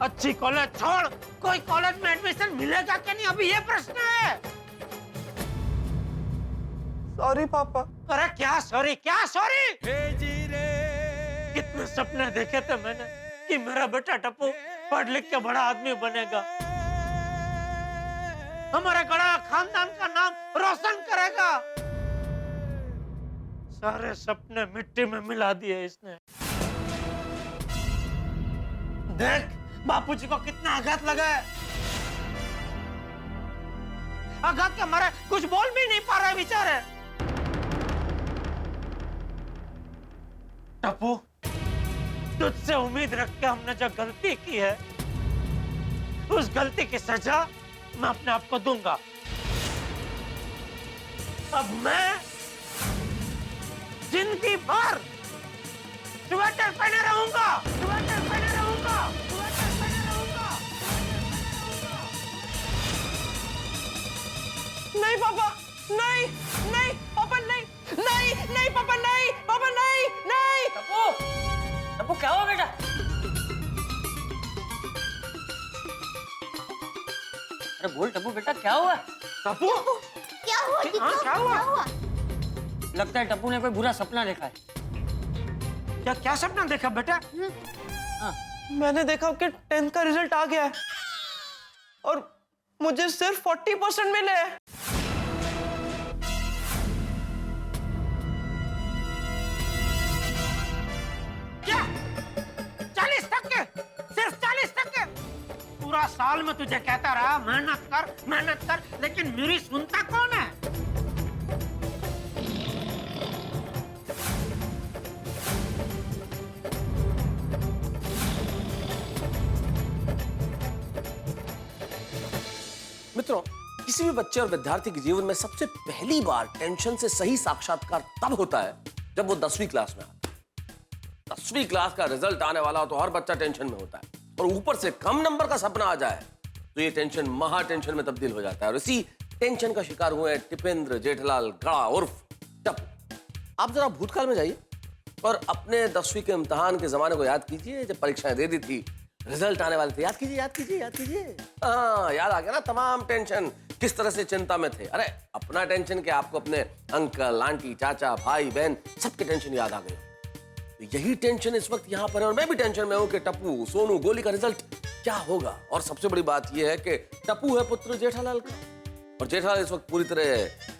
S3: अच्छी कॉलेज छोड़, कोई कॉलेज में एडमिशन मिलेगा क्या नहीं, अभी ये प्रश्न है।
S10: सॉरी पापा।
S3: अरे क्या सॉरी, क्या सॉरी? कितने सपने देखे थे मैंने कि मेरा बेटा टप्पू पढ़ लिख के बड़ा आदमी बनेगा, हमारे बड़ा खानदान का नाम रोशन करेगा। सारे सपने मिट्टी में मिला दिए इसने। देख बापूजी को कितना आघात लगा है। आघात के मारे कुछ बोल भी नहीं पा रहे बेचारे। टप्पू, तुझसे उम्मीद रख के हमने जो गलती की है, उस गलती की सजा मैं अपने आप को दूंगा। अब मैं जिंदगी भर स्वेटर पहने रहूंगा, स्वेटर पहने रहूंगा, स्वेटर पहने रहूंगा।
S10: नहीं पापा, नहीं नहीं पापा, नहीं नहीं नहीं पापा, नहीं पापा, नहीं नहीं।
S2: टप्पू, टप्पू क्या हुआ बेटा? अरे बोल टप्पू बेटा क्या हुआ?
S3: टप्पू
S4: क्या हुआ दीपक?
S3: हाँ, क्या हुआ?
S4: क्या हुआ?
S2: लगता है टप्पू ने कोई बुरा सपना देखा है।
S3: क्या क्या सपना देखा बेटा?
S10: मैंने देखा कि 10th का रिजल्ट आ गया है और मुझे सिर्फ 40% मिले हैं।
S3: क्या 40%? सिर्फ 40%? पूरा साल में तुझे कहता रहा मेहनत कर, लेकिन मेरी सुनता कौन है?
S11: मित्रों, किसी भी बच्चे और विद्यार्थी के जीवन में सबसे पहली बार टेंशन से सही साक्षात्कार तब होता है जब वो 10वीं क्लास में आता है। 10वीं क्लास का रिजल्ट आने वाला हो तो हर बच्चा टेंशन में होता है, और ऊपर से कम नंबर का सपना आ जाए तो ये टेंशन महा टेंशन में तब्दील हो जाता है। और इसी टेंशन का शिकार हुए हैं टिपेंद्र जेठलाल गड़ा उर्फ टप्पू। आप जरा भूतकाल में जाइए और अपने 10वीं के इम्तिहान के जमाने को याद कीजिए, जब परीक्षाएं दे दी थी, रिजल्ट आने वाले थे। याद कीजिए, याद कीजिए, याद कीजिए। हाँ, याद आ गया ना तमाम टेंशन, किस तरह से चिंता में थे। अरे अपना टेंशन क्या, आपको अपने अंकल आंटी चाचा भाई बहन सबके टेंशन याद आ गए। तो यही टेंशन इस वक्त यहाँ पर है और मैं भी टेंशन में हूँ कि टप्पू सोनू गोली का रिजल्ट क्या होगा। और सबसे बड़ी बात यह है कि टप्पू है पुत्र जेठालाल का, और जेठालाल इस वक्त पूरी तरह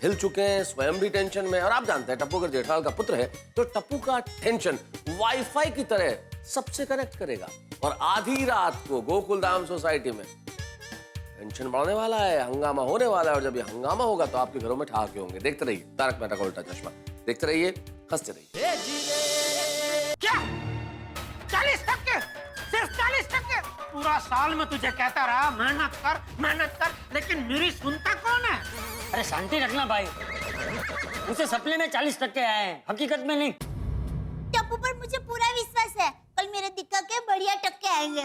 S11: हिल चुके हैं, स्वयं भी टेंशन में। और आप जानते हैं टप्पू अगर जेठालाल का पुत्र है तो टप्पू का टेंशन वाईफाई की तरह सबसे कनेक्ट करेगा। और आधी रात को गोकुलधाम सोसाइटी में टेंशन बढ़ने वाला है, हंगामा होने वाला है, और जब ये हंगामा होगा तो आपके घरों में ठहाके होंगे। देखते रहिए तारक मेहता का उल्टा चश्मा, देखते रहिए, हंसते रहिए।
S3: क्या 40%? सिर्फ 40%? पूरा साल में तुझे कहता रहा मेहनत कर, लेकिन मेरी सुनता कौन है?
S2: अरे शांति रखना भाई, उसे सपने में 40% आए हैं, हकीकत में नहीं।
S4: टप्पू पर मुझे पूरा विश्वास है, कल मेरे दिक्का के बढ़िया टक्के आएंगे।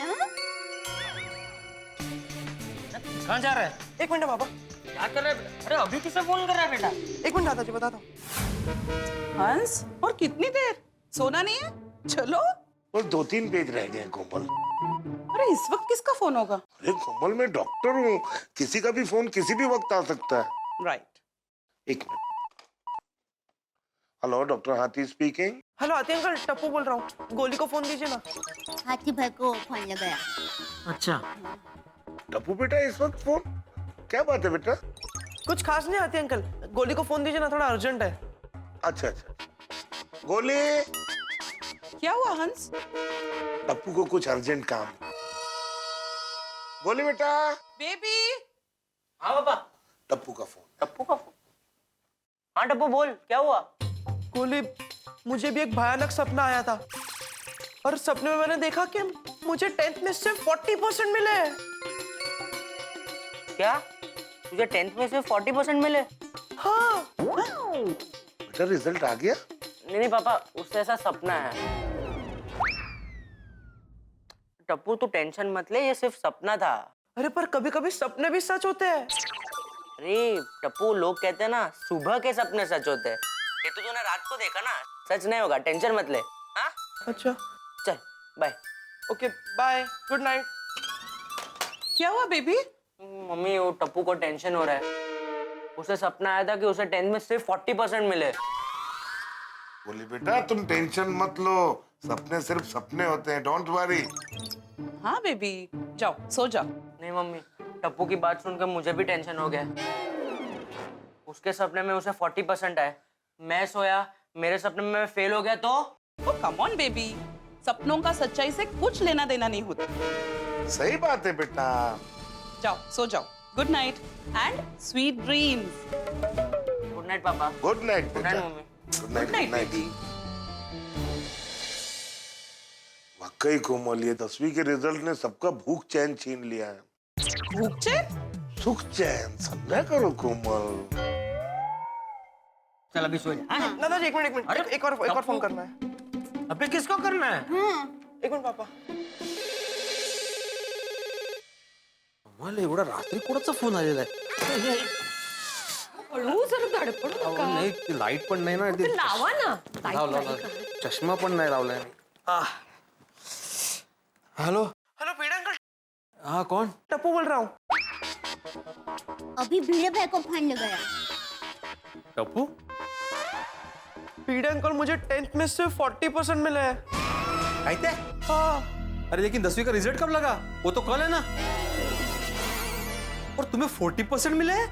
S3: कहाँ जा रहा है?
S10: एक मिनट पापा।
S2: क्या कर रहा है बेटा? अरे अभी किसे फोन कर रहा है बेटा?
S10: एक मिनट दादाजी, बताता हूँ।
S15: हंस, और कितनी देर? सोना नहीं है? चलो।
S8: और 2-3 पेज रह गए कोमल।
S15: अरे इस वक्त किसका फोन होगा?
S8: अरे कोमल, मैं डॉक्टर हूँ, किसी का भी फोन किसी भी वक्त आ सकता है।
S10: राइट।
S8: एक मिनट। हेलो, डॉक्टर हाथी स्पीकिंग।
S10: हेलो हाथी अंकल, टप्पू बोल रहा हूँ, गोली को फोन दीजिए ना।
S4: हाथी भाई को फोन लगाया।
S3: अच्छा
S8: टप्पू बेटा इस वक्त फोन, क्या बात है बेटा?
S10: कुछ खास नहीं हाथी अंकल, गोली को फोन दीजिए ना, थोड़ा अर्जेंट है।
S8: अच्छा, गोली।
S15: क्या हुआ हंस?
S8: टप्पू को कुछ अर्जेंट काम। गोली बेटा।
S15: बेबी।
S2: हाँ पापा।
S8: टप्पू का फोन।
S2: टप्पू का फोन? हाँ टप्पू बोल, क्या हुआ?
S10: गोली, मुझे भी एक भयानक सपना आया था और सपने में मैंने देखा कि मुझे 10th में सिर्फ 40% मिले हैं।
S12: क्या तुझे 10th में सिर्फ 40% मिले?
S10: हाँ।
S8: बेटा रिजल्ट आ गया?
S12: नहीं पापा, उससे ऐसा सपना है। टप्पू तू टेंशन मत ले, ये सिर्फ सपना था।
S10: अरे पर कभी कभी सपने भी सच होते हैं।
S12: अरे टप्पू, लोग कहते हैं ना सुबह के सपने सच होते हैं। ये तो तूने रात को देखा ना, सच नहीं होगा, टेंशन मत ले। हाँ
S10: अच्छा
S12: चल bye.
S10: Okay bye, good night.
S15: क्या हुआ बेबी?
S12: मम्मी वो टप्पू को टेंशन हो रहा है, उसे सपना आया था कि उसे 10th में सिर्फ 40% मिले।
S8: बोली बेटा तुम टेंशन मत लो, सपने सिर्फ सपने होते हैं, डोंट वरी।
S15: हाँ बेबी, जाओ सो जाओ।
S12: नहीं मम्मी, टप्पू की बात सुनकर मुझे भी टेंशन हो गया। उसके सपने में उसे 40% आए, मैं सोया मेरे सपने में मैं फेल हो गया तो?
S15: ओ कम ऑन बेबी, सपनों का सच्चाई से कुछ लेना देना नहीं होता।
S8: सही बात है बेटा।
S15: जाओ सो जाओ। Good night and sweet dreams.
S12: Good night पापा।
S8: गुड नाइट
S12: गुड
S8: बेटा।
S12: Night mummy.
S8: Good night
S15: good night baby.
S8: वाकई कोमल, ये 10वीं के रिजल्ट ने सबका भूख चैन छीन लिया है।
S15: भूख चैन?
S8: सुख चैन समझा करो कोमल।
S2: चल अभी सो जा। हाँ?
S10: दादाजी एक मिनट
S2: अरे,
S10: एक और फोन करना है।
S3: अबे किसको करना है?
S10: एक मिनिट पापा।
S11: मला एवढा रात्री कोणाचा फोन आलेला आहे?
S9: हळू जरा धडपड
S11: अहो,
S9: नका.
S11: नाही ती लाईट पण नाही ना.
S9: ते लावा ना.
S11: लाव. चष्मा पण नाही लावलाय.
S10: हेलो हेलो पीड़ा अंकल।
S11: हाँ कौन?
S10: टप्पू बोल रहा हूँ।
S4: अभी भिड़े भाई को फोन लगाया।
S11: टप्पू?
S10: पीड़ा अंकल, मुझे 10th में सिर्फ 40% मिले हैं।
S14: कहते?
S10: हाँ।
S14: अरे लेकिन 10वीं का रिजल्ट कब लगा? वो तो कल है ना। और तुम्हें 40% मिले हैं?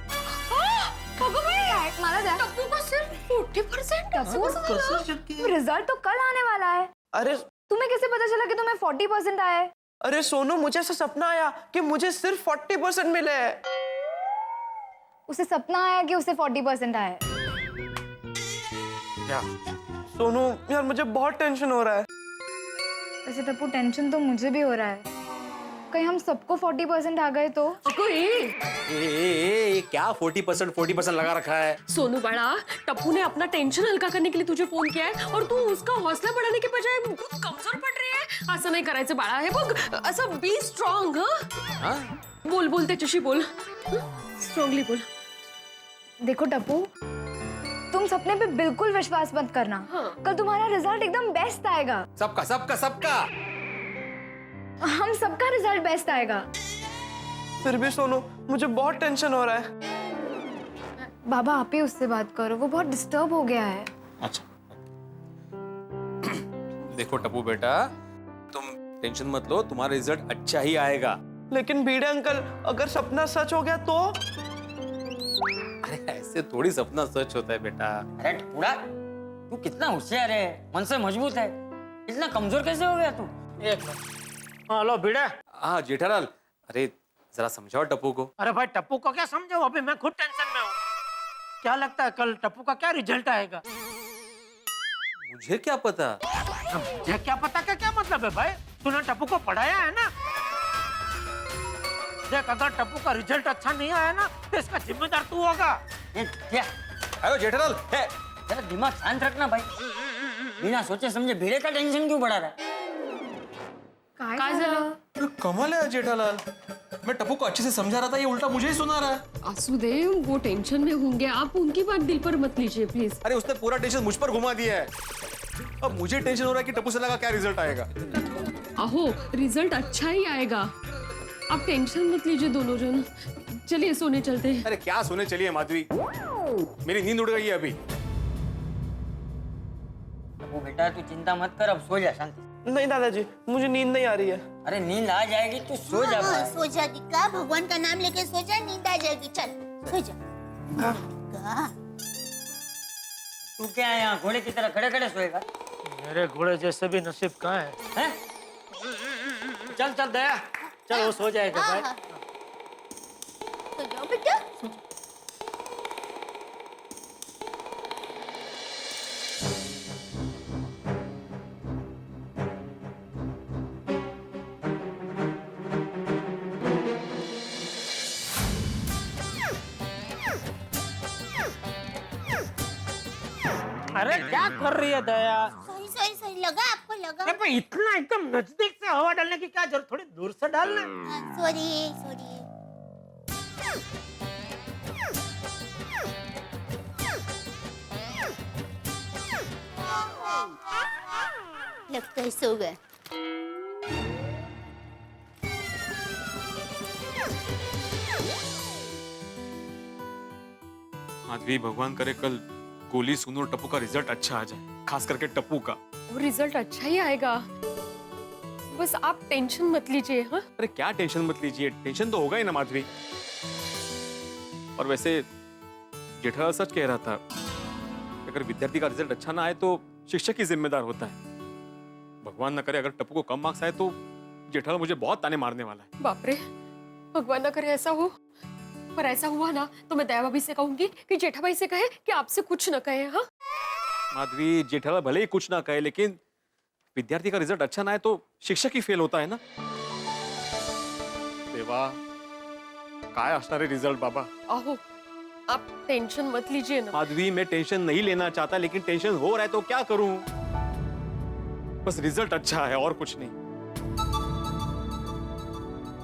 S9: मला द्या. टप्पू को सिर्फ 40%? रिजल्ट तो कल आने वाला है.
S10: अरे
S9: तुम्हें कैसे पता चला कि तुम्हें 40% आया है?
S10: अरे सोनू, मुझे ऐसा सपना आया कि मुझे सिर्फ 40% मिले हैं।
S9: उसे सपना आया कि उसे 40% आया है?
S10: क्या? सोनू यार, मुझे बहुत टेंशन हो रहा है।
S9: वैसे टप्पू, टेंशन तो मुझे भी हो रहा है। कहीं हम सबको 40% आ गए तो?
S14: ए, क्या 40% लगा रखा है?
S16: सोनू बड़ा, टप्पू ने अपना टेंशन हल्का करने के लिए तुझे फोन किया है और तू उसका हौसला बढ़ाने के बजाय खूप कमजोर पड़ रही है. असं नाही करायचं बाळा. हे बघ, असं बी स्ट्रॉंग. बोल बोल त्याच्याशी बोल. स्ट्रॉंगली बोल.
S9: देखो टप्पू, तुम सपने पे बिल्कुल विश्वास मत करना. कल तुम्हारा रिजल्ट एकदम बेस्ट आएगा.
S14: सबका सबका सबका
S9: हम सबका रिजल्ट बेस्ट आएगा.
S10: फिर भी सोनू, मुझे बहुत टेंशन हो रहा है।
S9: बाबा, आप ही उससे बात करो, वो बहुत डिस्टर्ब हो गया है.
S14: अच्छा देखो टप्पू बेटा, तुम टेंशन मत लो, तुम्हारा रिजल्ट अच्छा ही आएगा।
S10: लेकिन भीड़े अंकल, अगर सपना सच हो गया तो?
S14: अरे ऐसे थोड़ी सपना सच होता है बेटा।
S2: अरे टुकड़ा, तू कितना होशियार है, मन से मजबूत है, इतना कमजोर कैसे हो गया तू?
S3: एक मिनट। हेलो भिड़े।
S14: हाँ जेठालाल, अरे जरा समझाओ टप्पू को।
S3: अरे भाई, टप्पू को क्या समझाऊं, अभी मैं खुद टेंशन में हूँ। क्या लगता है कल टप्पू का क्या रिजल्ट आएगा?
S14: मुझे क्या पता?
S3: मुझे क्या पता का क्या मतलब है भाई? तूने टप्पू को पढ़ाया है ना? देख, अगर टप्पू का रिजल्ट अच्छा नहीं आया ना तो इसका जिम्मेदार तू होगा।
S14: हेलो जेठालाल,
S2: जरा दिमाग शांत रखना भाई, बिना सोचे समझे भिड़े का टेंशन क्यों बढ़ा रहा है?
S16: काय झालं?
S14: कमाल है जेठालाल, मैं टप्पू को अच्छे से समझा रहा था, ये उल्टा मुझे ही सुना रहा है।
S16: असू दे, वो टेंशन में होंगे, आप उनकी बात दिल पर मत लीजिए प्लीज.
S14: अरे उसने पूरा टेंशन मुझ पर घुमा दिया है। अब मुझे टेंशन हो रहा है कि टप्पू से लगा क्या रिजल्ट आएगा।
S16: अहो, रिजल्ट अच्छा ही आएगा, आप टेंशन मत लीजिए दोनों जन. चलिए सोने चलते हैं.
S14: अरे क्या सोने चलिए माधवी, मेरी नींद उड़ गई है अभी।
S2: वो बेटा तू चिंता मत कर, अब सो जा शांति।
S10: नहीं दादाजी, मुझे नींद नहीं आ रही है।
S2: अरे नींद आ जाएगी, तू सो जा भाई।
S4: सो जा दिक्का, भगवान का नाम लेके सो जा, नींद आ जाएगी। चल सो जा। दिक्का,
S2: तू क्या यहाँ घोड़े की तरह खड़े खड़े सोएगा?
S3: मेरे घोड़े जैसे भी नसीब कहाँ है? हैं? चल चल दया, चल वो सो जाएगा भाई।
S4: सो जाओ बेटा।
S3: अरे क्या कर रही है दया?
S4: सही सही सही लगा आपको, लगा।
S3: अरे पर इतना एकदम नजदीक से हवा डालने की क्या जरूरत, थोड़ी दूर से डालना।
S4: Sorry sorry. लगता है सो गए।
S14: माधवी, भगवान करे कल गोली सुनो और टप्पू का रिजल्ट अच्छा आ जाए, खास करके टप्पू का।
S16: वो रिजल्ट अच्छा ही आएगा, बस आप टेंशन मत लीजिए. हाँ,
S14: अरे क्या टेंशन मत लीजिए, टेंशन तो होगा ही ना माधवी। और वैसे जेठालाल सच कह रहा था, अगर विद्यार्थी का रिजल्ट अच्छा ना आए तो शिक्षक ही जिम्मेदार होता है। भगवान न करे अगर टप्पू को कम मार्क्स आए तो जेठालाल मुझे बहुत ताने मारने वाला है।
S16: बाप रे, भगवान ना करे ऐसा हो। पर ऐसा हुआ ना तो मैं दया भाभी से कहूंगी कि जेठा भाई से कहे कि आपसे कुछ न कहे। हाँ
S14: माधवी, जेठालाल भले ही कुछ ना कहे लेकिन विद्यार्थी का रिजल्ट अच्छा ना आए तो शिक्षक ही फेल होता है ना। देवा, काय असणार आहे रिजल्ट बाबा?
S16: आहो, आप टेंशन मत लीजिए ना।
S14: माधवी, मैं टेंशन नहीं लेना चाहता लेकिन टेंशन हो रहा है तो क्या करूं? बस रिजल्ट अच्छा है और कुछ नहीं।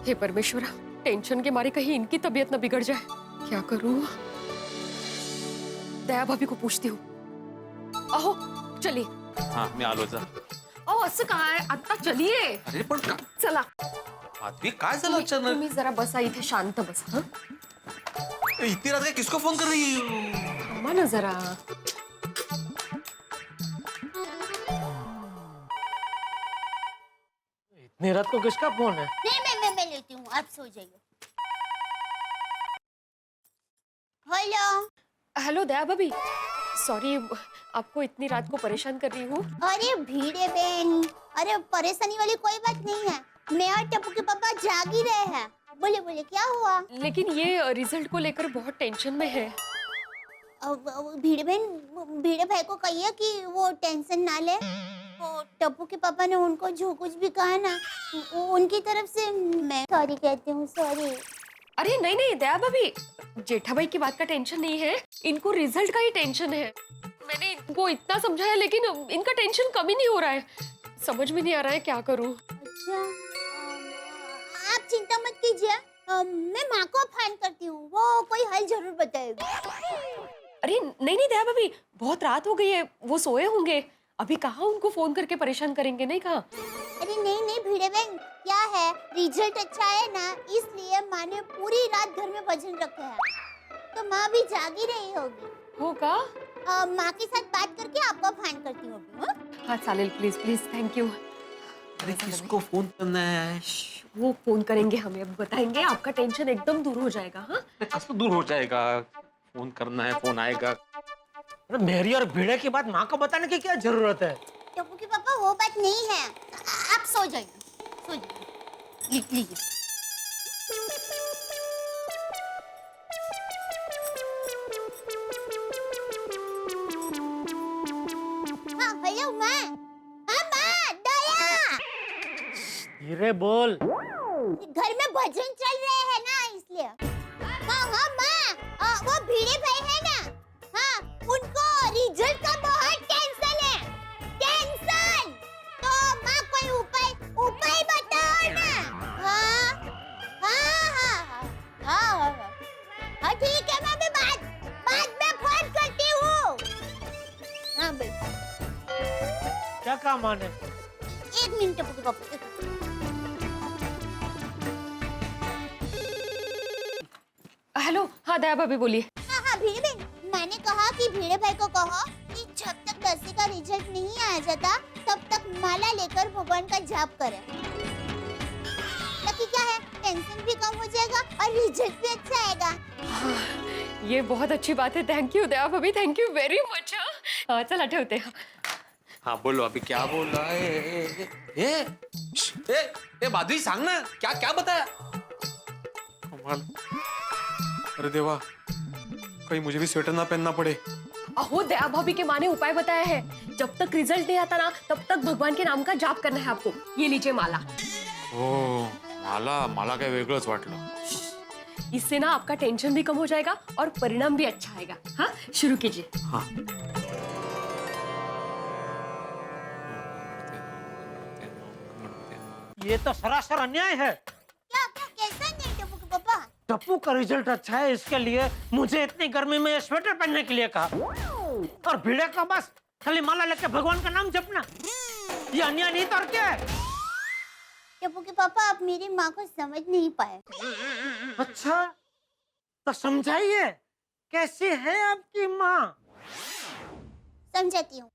S16: हे परमेश्वरा, टेंशन के मारे कहीं इनकी तबीयत न बिगड़ जाए। क्या करूं? दया भाभी को पूछती हूँ। आहो, चलिए।
S14: हाँ, मैं आलो जा।
S16: अहो, असं काय? आता चलिए।
S11: अरे पण का?
S16: चला।
S11: माधवी, काय झालं अचानक?
S16: तुम्ही जरा बसा इथे, शांत बसा। हाँ?
S11: इतनी रात को किसको फोन कर रही हो?
S16: थांबा ना जरा।
S3: इतनी रात को किसका फोन है?
S4: नहीं, मैं लेती हूँ, आप सो जाइए। हेलो।
S16: हेलो दया भाभी, सॉरी आपको इतनी रात को परेशान कर रही हूँ।
S4: अरे भीड़े बहन, अरे परेशानी वाली कोई बात नहीं है। मैं और टप्पू के पापा जाग ही रहे हैं। बोले बोले क्या हुआ?
S16: लेकिन ये रिजल्ट को लेकर बहुत टेंशन में है।
S4: भीड़े बहन, भीड़े भाई को कहिए कि वो टेंशन ना ले। वो टप्पू के पापा ने उनको जो कुछ भी कहा ना, उनकी तरफ से मैं सॉरी कहती हूँ, सॉरी।
S16: अरे नहीं नहीं दया भाभी, जेठा भाई की बात का टेंशन नहीं है, इनको रिजल्ट का ही टेंशन है। मैंने इनको इतना समझाया लेकिन इनका टेंशन कम ही नहीं हो रहा है। समझ में नहीं आ रहा है क्या करूं।
S4: अच्छा, आप चिंता मत कीजिए, मैं माँ को फोन करती हूँ, वो कोई हल जरूर बताएगी।
S16: अरे नहीं नहीं दया भाभी, बहुत रात हो गई है, वो सोए होंगे। अभी कहाँ उनको फोन करके परेशान करेंगे, नहीं कहा।
S4: अरे नहीं भीड़े बहन, क्या है, रिजल्ट अच्छा है ना, इसलिए माँ ने पूरी रात घर में भजन रखे हैं, तो माँ भी जागी रही होगी।
S16: होगा?
S4: माँ के साथ बात करके आपको फोन करती हूँ।
S16: हाँ चालेल, प्लीज प्लीज, थैंक यू।
S11: अरे किसको फोन करना है?
S16: वो फोन करेंगे, हमें अब बताएंगे, आपका टेंशन एकदम दूर हो जाएगा। हाँ
S14: कैसे दूर हो जाएगा? फोन करना है, फोन आएगा।
S3: अरे मेरी और भीड़े की बात माँ को बताने की क्या जरूरत है?
S4: टप्पू के पापा वो बात नहीं है, आप सो जाइए, सो जाइए, लिख लीजिए। हाँ हेलो माँ, हाँ माँ, दया।
S3: धीरे बोल।
S4: घर में भजन चल रहे हैं ना, इसलिए। हाँ हाँ माँ, वो भीड़े भाई है ना, हाँ उनको रिजल्ट का बहुत टेंशन है, टेंशन। तो माँ कोई उपाय बताओ ना। हाँ हाँ हाँ हाँ हाँ ठीक है, मैं भी बाद में फोन करती हूँ। हाँ बिल्कुल।
S3: क्या काम आने?
S4: एक मिनट पापा।
S16: हेलो, हाँ दया भाभी बोलिए।
S4: हाँ भीड़े बहन, मैंने कहा कि भीड़े भाई को कहो कि जब तक 10वीं का रिजल्ट नहीं आ जाता तब तक माला लेकर भगवान का जाप करें। ताकि क्या है, टेंशन भी कम हो जाएगा और रिजल्ट भी अच्छा आएगा।
S16: हाँ, ये बहुत अच्छी बात है, थैंक यू दया भाभी, थैंक यू वेरी मच। हाँ चला ठेवते हैं।
S11: हाँ बोलो, अभी क्या बोल रहा है? ए माधवी, सांग ना, क्या क्या बताया?
S14: कमाल। अरे देवा, कहीं मुझे भी स्वेटर ना पहनना पड़े।
S16: अहो दया भाभी के माँ ने उपाय बताया है, जब तक रिजल्ट नहीं आता ना तब तक भगवान के नाम का जाप करना है आपको। ये लीजिए माला।
S14: ओ, माला काय वेगळंच वाटलं।
S16: इससे ना आपका टेंशन भी कम हो जाएगा और परिणाम भी अच्छा आएगा। हाँ शुरू कीजिए।
S14: हाँ।
S3: ये तो सरासर अन्याय है।
S4: क्या क्या कैसा नहीं टप्पू के पापा?
S3: टप्पू का रिजल्ट अच्छा है, इसके लिए मुझे इतनी गर्मी में स्वेटर पहनने के लिए कहा, और भीड़े का बस खाली माला लेके भगवान का नाम जपना, ये अन्याय नहीं तो और क्या है?
S4: टप्पू के पापा, आप मेरी माँ को समझ नहीं पाए।
S3: अच्छा तो समझाइए, कैसी है आपकी माँ?
S4: समझाती हूँ।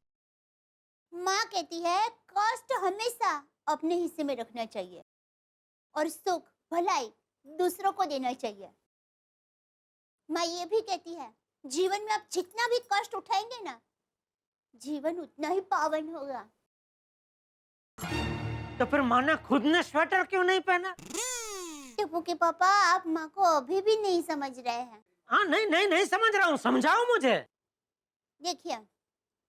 S4: माँ कहती है कष्ट हमेशा अपने हिस्से में रखना चाहिए और सुख भलाई दूसरों को देना चाहिए। माँ ये भी कहती है जीवन में आप जितना भी कष्ट उठाएंगे ना, जीवन उतना ही पावन होगा।
S3: तो फिर माँ ने खुद ने स्वेटर क्यों नहीं पहना?
S4: टप्पू के पापा, आप माँ को अभी भी नहीं समझ रहे हैं।
S3: हाँ नहीं समझ रहा हूँ, समझाओ मुझे।
S4: देखिए,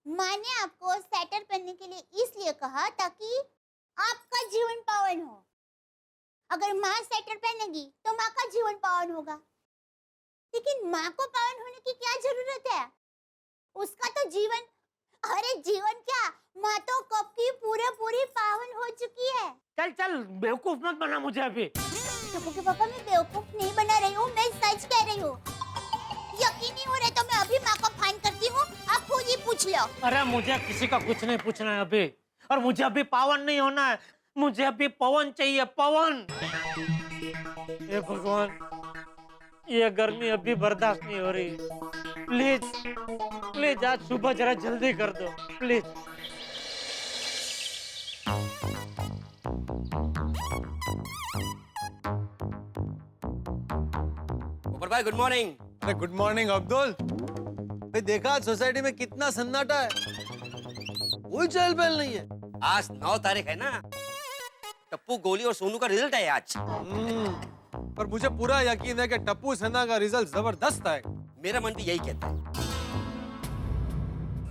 S4: माँ ने आपको स्वेटर पहनने के लिए इसलिए कहा ताकि आपका जीवन पावन हो। अगर माँ स्वेटर पहनेगी तो माँ का जीवन पावन होगा। लेकिन माँ को पावन होने की क्या जरूरत है? उसका तो जीवन, अरे जीवन क्या, माँ तो कब की पूरी पावन हो चुकी है।
S3: चल बेवकूफ मत बना मुझे अभी।
S4: टप्पू के पापा, मैं बेवकूफ नहीं बना रही हूँ, मैं सच कह रही हूँ। यकीन नहीं हो रहा तो मैं अभी माँ को फोन करती हूँ, आप खुद ही पूछ लो।
S3: अरे मुझे किसी का कुछ नहीं पूछना है अभी, और मुझे अभी पावन नहीं होना है, मुझे अभी पवन चाहिए, पवन। हे भगवान, ये गर्मी अभी बर्दाश्त नहीं हो रही। प्लीज आज सुबह जरा जल्दी कर दो, प्लीज।
S7: भाई गुड मॉर्निंग।
S13: अरे गुड मॉर्निंग अब्दुल। भाई देखा सोसाइटी में कितना सन्नाटा है, कोई चहल पहल नहीं है।
S7: आज 9 तारीख है ना, टप्पू, गोली और सोनू का रिजल्ट है आज।
S13: पर मुझे पूरा यकीन है कि टप्पू सेना का रिजल्ट जबरदस्त आएगा।
S7: मेरा मन भी यही कहता है।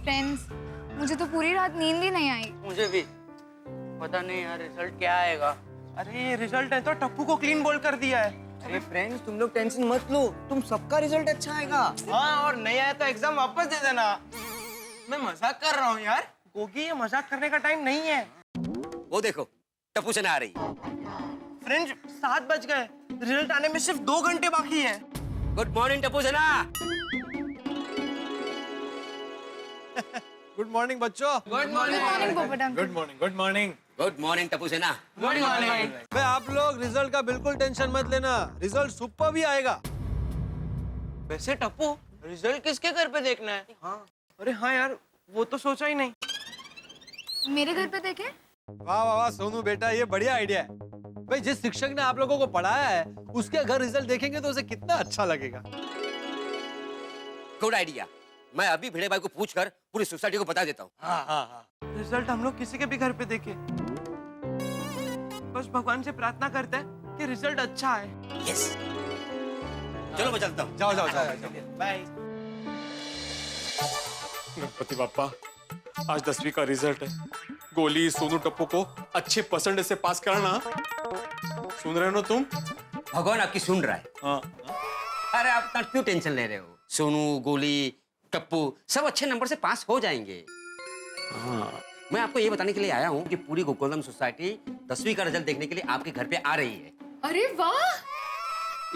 S9: फ्रेंड्स, मुझे तो पूरी रात नींद ही नहीं आई।
S12: मुझे भी पता नहीं यार रिजल्ट क्या आएगा।
S10: अरे रिजल्ट है तो टप्पू को क्लीन बोल कर दिया है।
S12: अरे फ्रेंड्स, तुम लोग टेंशन मत लो, तुम सबका रिजल्ट अच्छा आएगा।
S10: हाँ, और नहीं आया तो एग्जाम वापस दे देना। मैं मजाक कर रहा हूँ यार, गोगी ये मजाक करने का टाइम नहीं है।
S7: वो देखो टप्पू सेना आ रही।
S10: फ्रेंड्स 7 बज गए, रिजल्ट आने में सिर्फ 2 घंटे बाकी है।
S7: Good morning Tappu Sena.
S13: Good morning बच्चों।
S9: गुड मॉर्निंग पोपटम।
S13: Good morning, good morning.
S7: Good morning Tappu Sena.
S10: Good morning.
S13: भाई आप लोग रिजल्ट का बिल्कुल टेंशन मत लेना, रिजल्ट सुपर भी आएगा।
S10: वैसे टप्पू, रिजल्ट किसके घर पे देखना है? हाँ। अरे हाँ यार, वो तो सोचा ही नहीं।
S9: मेरे घर पे देखे?
S13: वाह वाह वाह सोनू बेटा, ये बढ़िया आइडिया है। भाई जिस शिक्षक ने आप लोगों को पढ़ाया है उसके घर रिजल्ट देखेंगे तो उसे कितना अच्छा लगेगा।
S7: Good idea. मैं अभी भिड़े भाई को पूछकर पूरी सोसाइटी को बता देता हूँ।
S13: हाँ।
S10: रिजल्ट हम लोग किसी के भी घर पे देखे, बस भगवान से प्रार्थना करते हैं कि रिजल्ट अच्छा आए।
S7: यस। चलो मैं चलता हूँ।
S13: जाओ।
S10: बाय।
S14: गणपति बाप्पा, आज 10वीं का रिजल्ट है। गोली, सोनू, टप्पू को अच्छे परसेंटेज से पास करना। सुन रहे हो ना तुम?
S7: भगवान आपकी सुन रहा है।
S14: हाँ।
S7: अरे आप क्यों टेंशन ले रहे हो? सोनू, गोली, टप्पू सब अच्छे नंबर से पास हो जाएंगे।
S14: हाँ।
S7: मैं आपको ये बताने के लिए आया हूँ कि पूरी गोकुलम सोसाइटी 10वीं का रिजल्ट देखने के लिए आपके घर पे आ रही है।
S16: अरे वाह!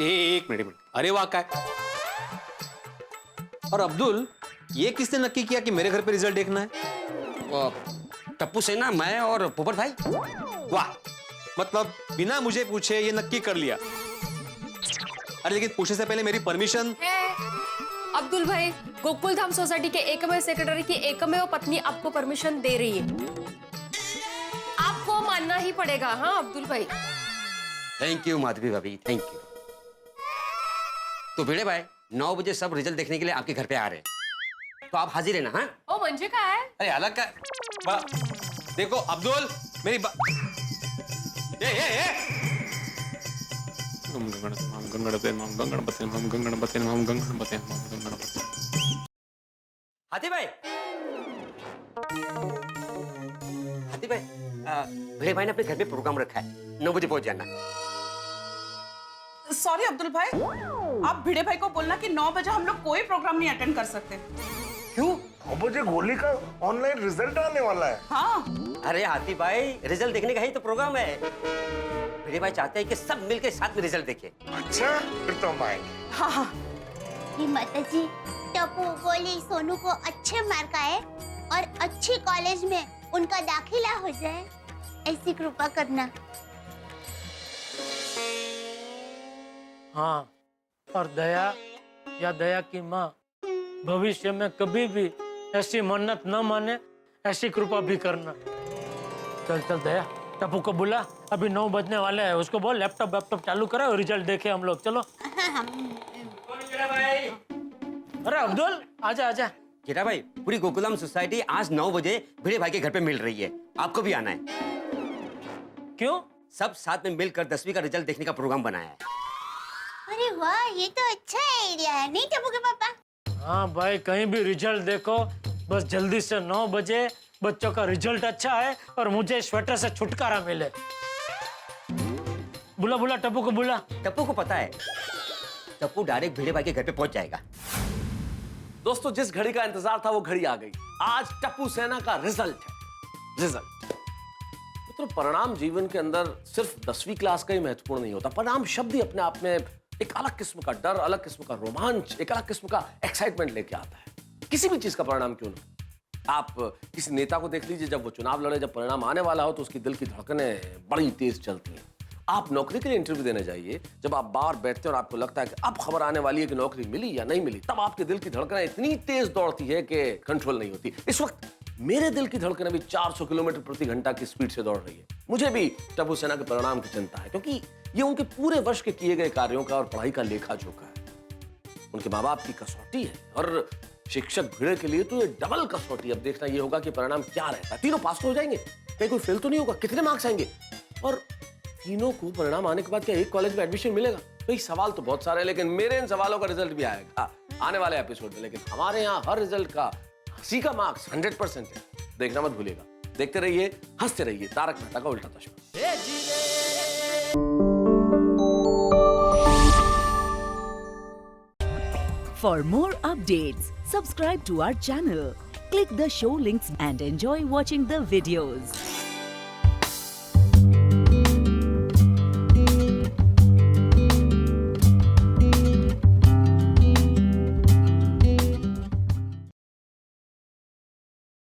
S11: एक मिनट। अरे वाह का है? और अब्दुल, ये किसने नक्की किया कि मेरे घर पे रिजल्ट देखना है?
S7: टप्पू सेना, मैं और पोपट भाई।
S11: वाह, मतलब बिना मुझे पूछे ये नक्की कर लिया। अरे लेकिन पूछने से पहले मेरी परमिशन।
S16: अब्दुल भाई, गोकुल धाम सोसाइटी के एकमेव सेक्रेटरी की एकमेव पत्नी आपको परमिशन दे रही है, आपको मानना ही पड़ेगा। हाँ अब्दुल भाई।
S7: थैंक यू माधवी भाभी, थैंक यू। तो भिड़े भाई 9 बजे सब रिजल्ट देखने के लिए आपके घर पे आ रहे हैं, तो आप हाजिर है ना? हाँ
S16: ओ म्हणजे काय?
S11: अरे अलग का देखो अब्दुल, मेरी
S7: हाथी भाई, भिड़े भाई ने अपने घर पे प्रोग्राम रखा है, 9 बजे पहुंच जाना।
S15: सॉरी अब्दुल भाई, आप भिड़े भाई को बोलना कि 9 बजे हम लोग कोई प्रोग्राम नहीं अटेंड कर सकते।
S8: क्यों? 9 बजे गोली का ऑनलाइन रिजल्ट आने वाला है।
S15: हाँ।
S7: अरे हाथी भाई, रिजल्ट देखने का ही तो प्रोग्राम है। भिड़े भाई चाहते हैं कि सब मिलकर साथ में रिजल्ट देखें।
S8: अच्छा, फिर तो हम आएंगे।
S15: हाँ।
S4: माता जी, टप्पू, गोली, सोनू को अच्छे मार्क आए और अच्छी कॉलेज में उनका दाखिला हो जाए, ऐसी कृपा करना।
S3: हाँ, और दया या दया की माँ भविष्य में कभी भी ऐसी मन्नत न माने, ऐसी कृपा भी करना। चल दया, टप्पू को बुला, अभी 9 बजने वाले हैं, उसको बोल लैपटॉप चालू करो और रिजल्ट देखे हम लोग। चलो। अरे अब्दुल, आजा।
S7: जेठा भाई, पूरी गोकुलम सोसाइटी आज 9 बजे भिड़े भाई के घर पे मिल रही है। आपको भी आना है।
S3: क्यों?
S7: सब साथ में मिलकर 10वीं का रिजल्ट देखने का प्रोग्राम बनाया है।
S4: अरे वाह, ये तो अच्छा आइडिया है, नहीं टप्पू के पापा?
S3: हाँ भाई, कहीं भी रिजल्ट देखो, बस जल्दी से 9 बजे बच्चों का रिजल्ट अच्छा है और मुझे स्वेटर से छुटकारा मिले। बुला बुला टप्पू को बुला।
S7: टप्पू को पता है, टप्पू डायरेक्ट भिड़े भाई के घर पे पहुंच जाएगा।
S11: दोस्तों, जिस घड़ी का इंतजार था वो घड़ी आ गई। आज टप्पू सेना का रिजल्ट है। रिजल्ट तो परिणाम जीवन के अंदर सिर्फ 10वीं क्लास का ही महत्वपूर्ण नहीं होता। परिणाम शब्द ही अपने आप में एक अलग किस्म का डर, अलग किस्म का रोमांच, एक अलग किस्म का एक्साइटमेंट लेके आता है। किसी भी चीज का परिणाम क्यों ना। आप किसी नेता को देख लीजिए, जब वो चुनाव लड़े, जब परिणाम आने वाला हो तो उसकी दिल की धड़कनें बड़ी तेज चलती हैं। आप नौकरी के लिए इंटरव्यू देने जाइए, जब आप बाहर बैठते हैं और आपको लगता है कि अब खबर आने वाली है कि नौकरी मिली या नहीं मिली, तब आपके दिल की धड़कनें इतनी तेज दौड़ती है कि कंट्रोल नहीं होती। इस वक्त मेरे दिल की धड़कन अभी 400 किलोमीटर प्रति घंटा की स्पीड से दौड़ रही है। मुझे भी टप्पू सेना के परिणाम की चिंता है, क्योंकि ये उनके पूरे वर्ष के किए गए कार्यों का और पढ़ाई का लेखा जोखा है। उनके माँ बाप की कसौटी है और शिक्षक भिड़े के लिए तो ये डबल कसौटी। अब देखना ये होगा कि परिणाम क्या रहता है। तीनों पास तो हो जाएंगे, कहीं कोई फेल तो नहीं होगा, कितने मार्क्स आएंगे, और तीनों को परिणाम आने के बाद क्या एक कॉलेज में एडमिशन मिलेगा? भाई सवाल तो बहुत सारे हैं, लेकिन मेरे इन सवालों का रिजल्ट भी आएगा आने वाले एपिसोड में। लेकिन हमारे यहाँ हर रिजल्ट का हंसी का मार्क्स 100% है, देखना मत भूलिएगा। देखते रहिए, हंसते रहिए। तारक मेहता का उल्टा चश्मा।
S17: For more updates, subscribe to our channel, click the show links and enjoy watching the videos.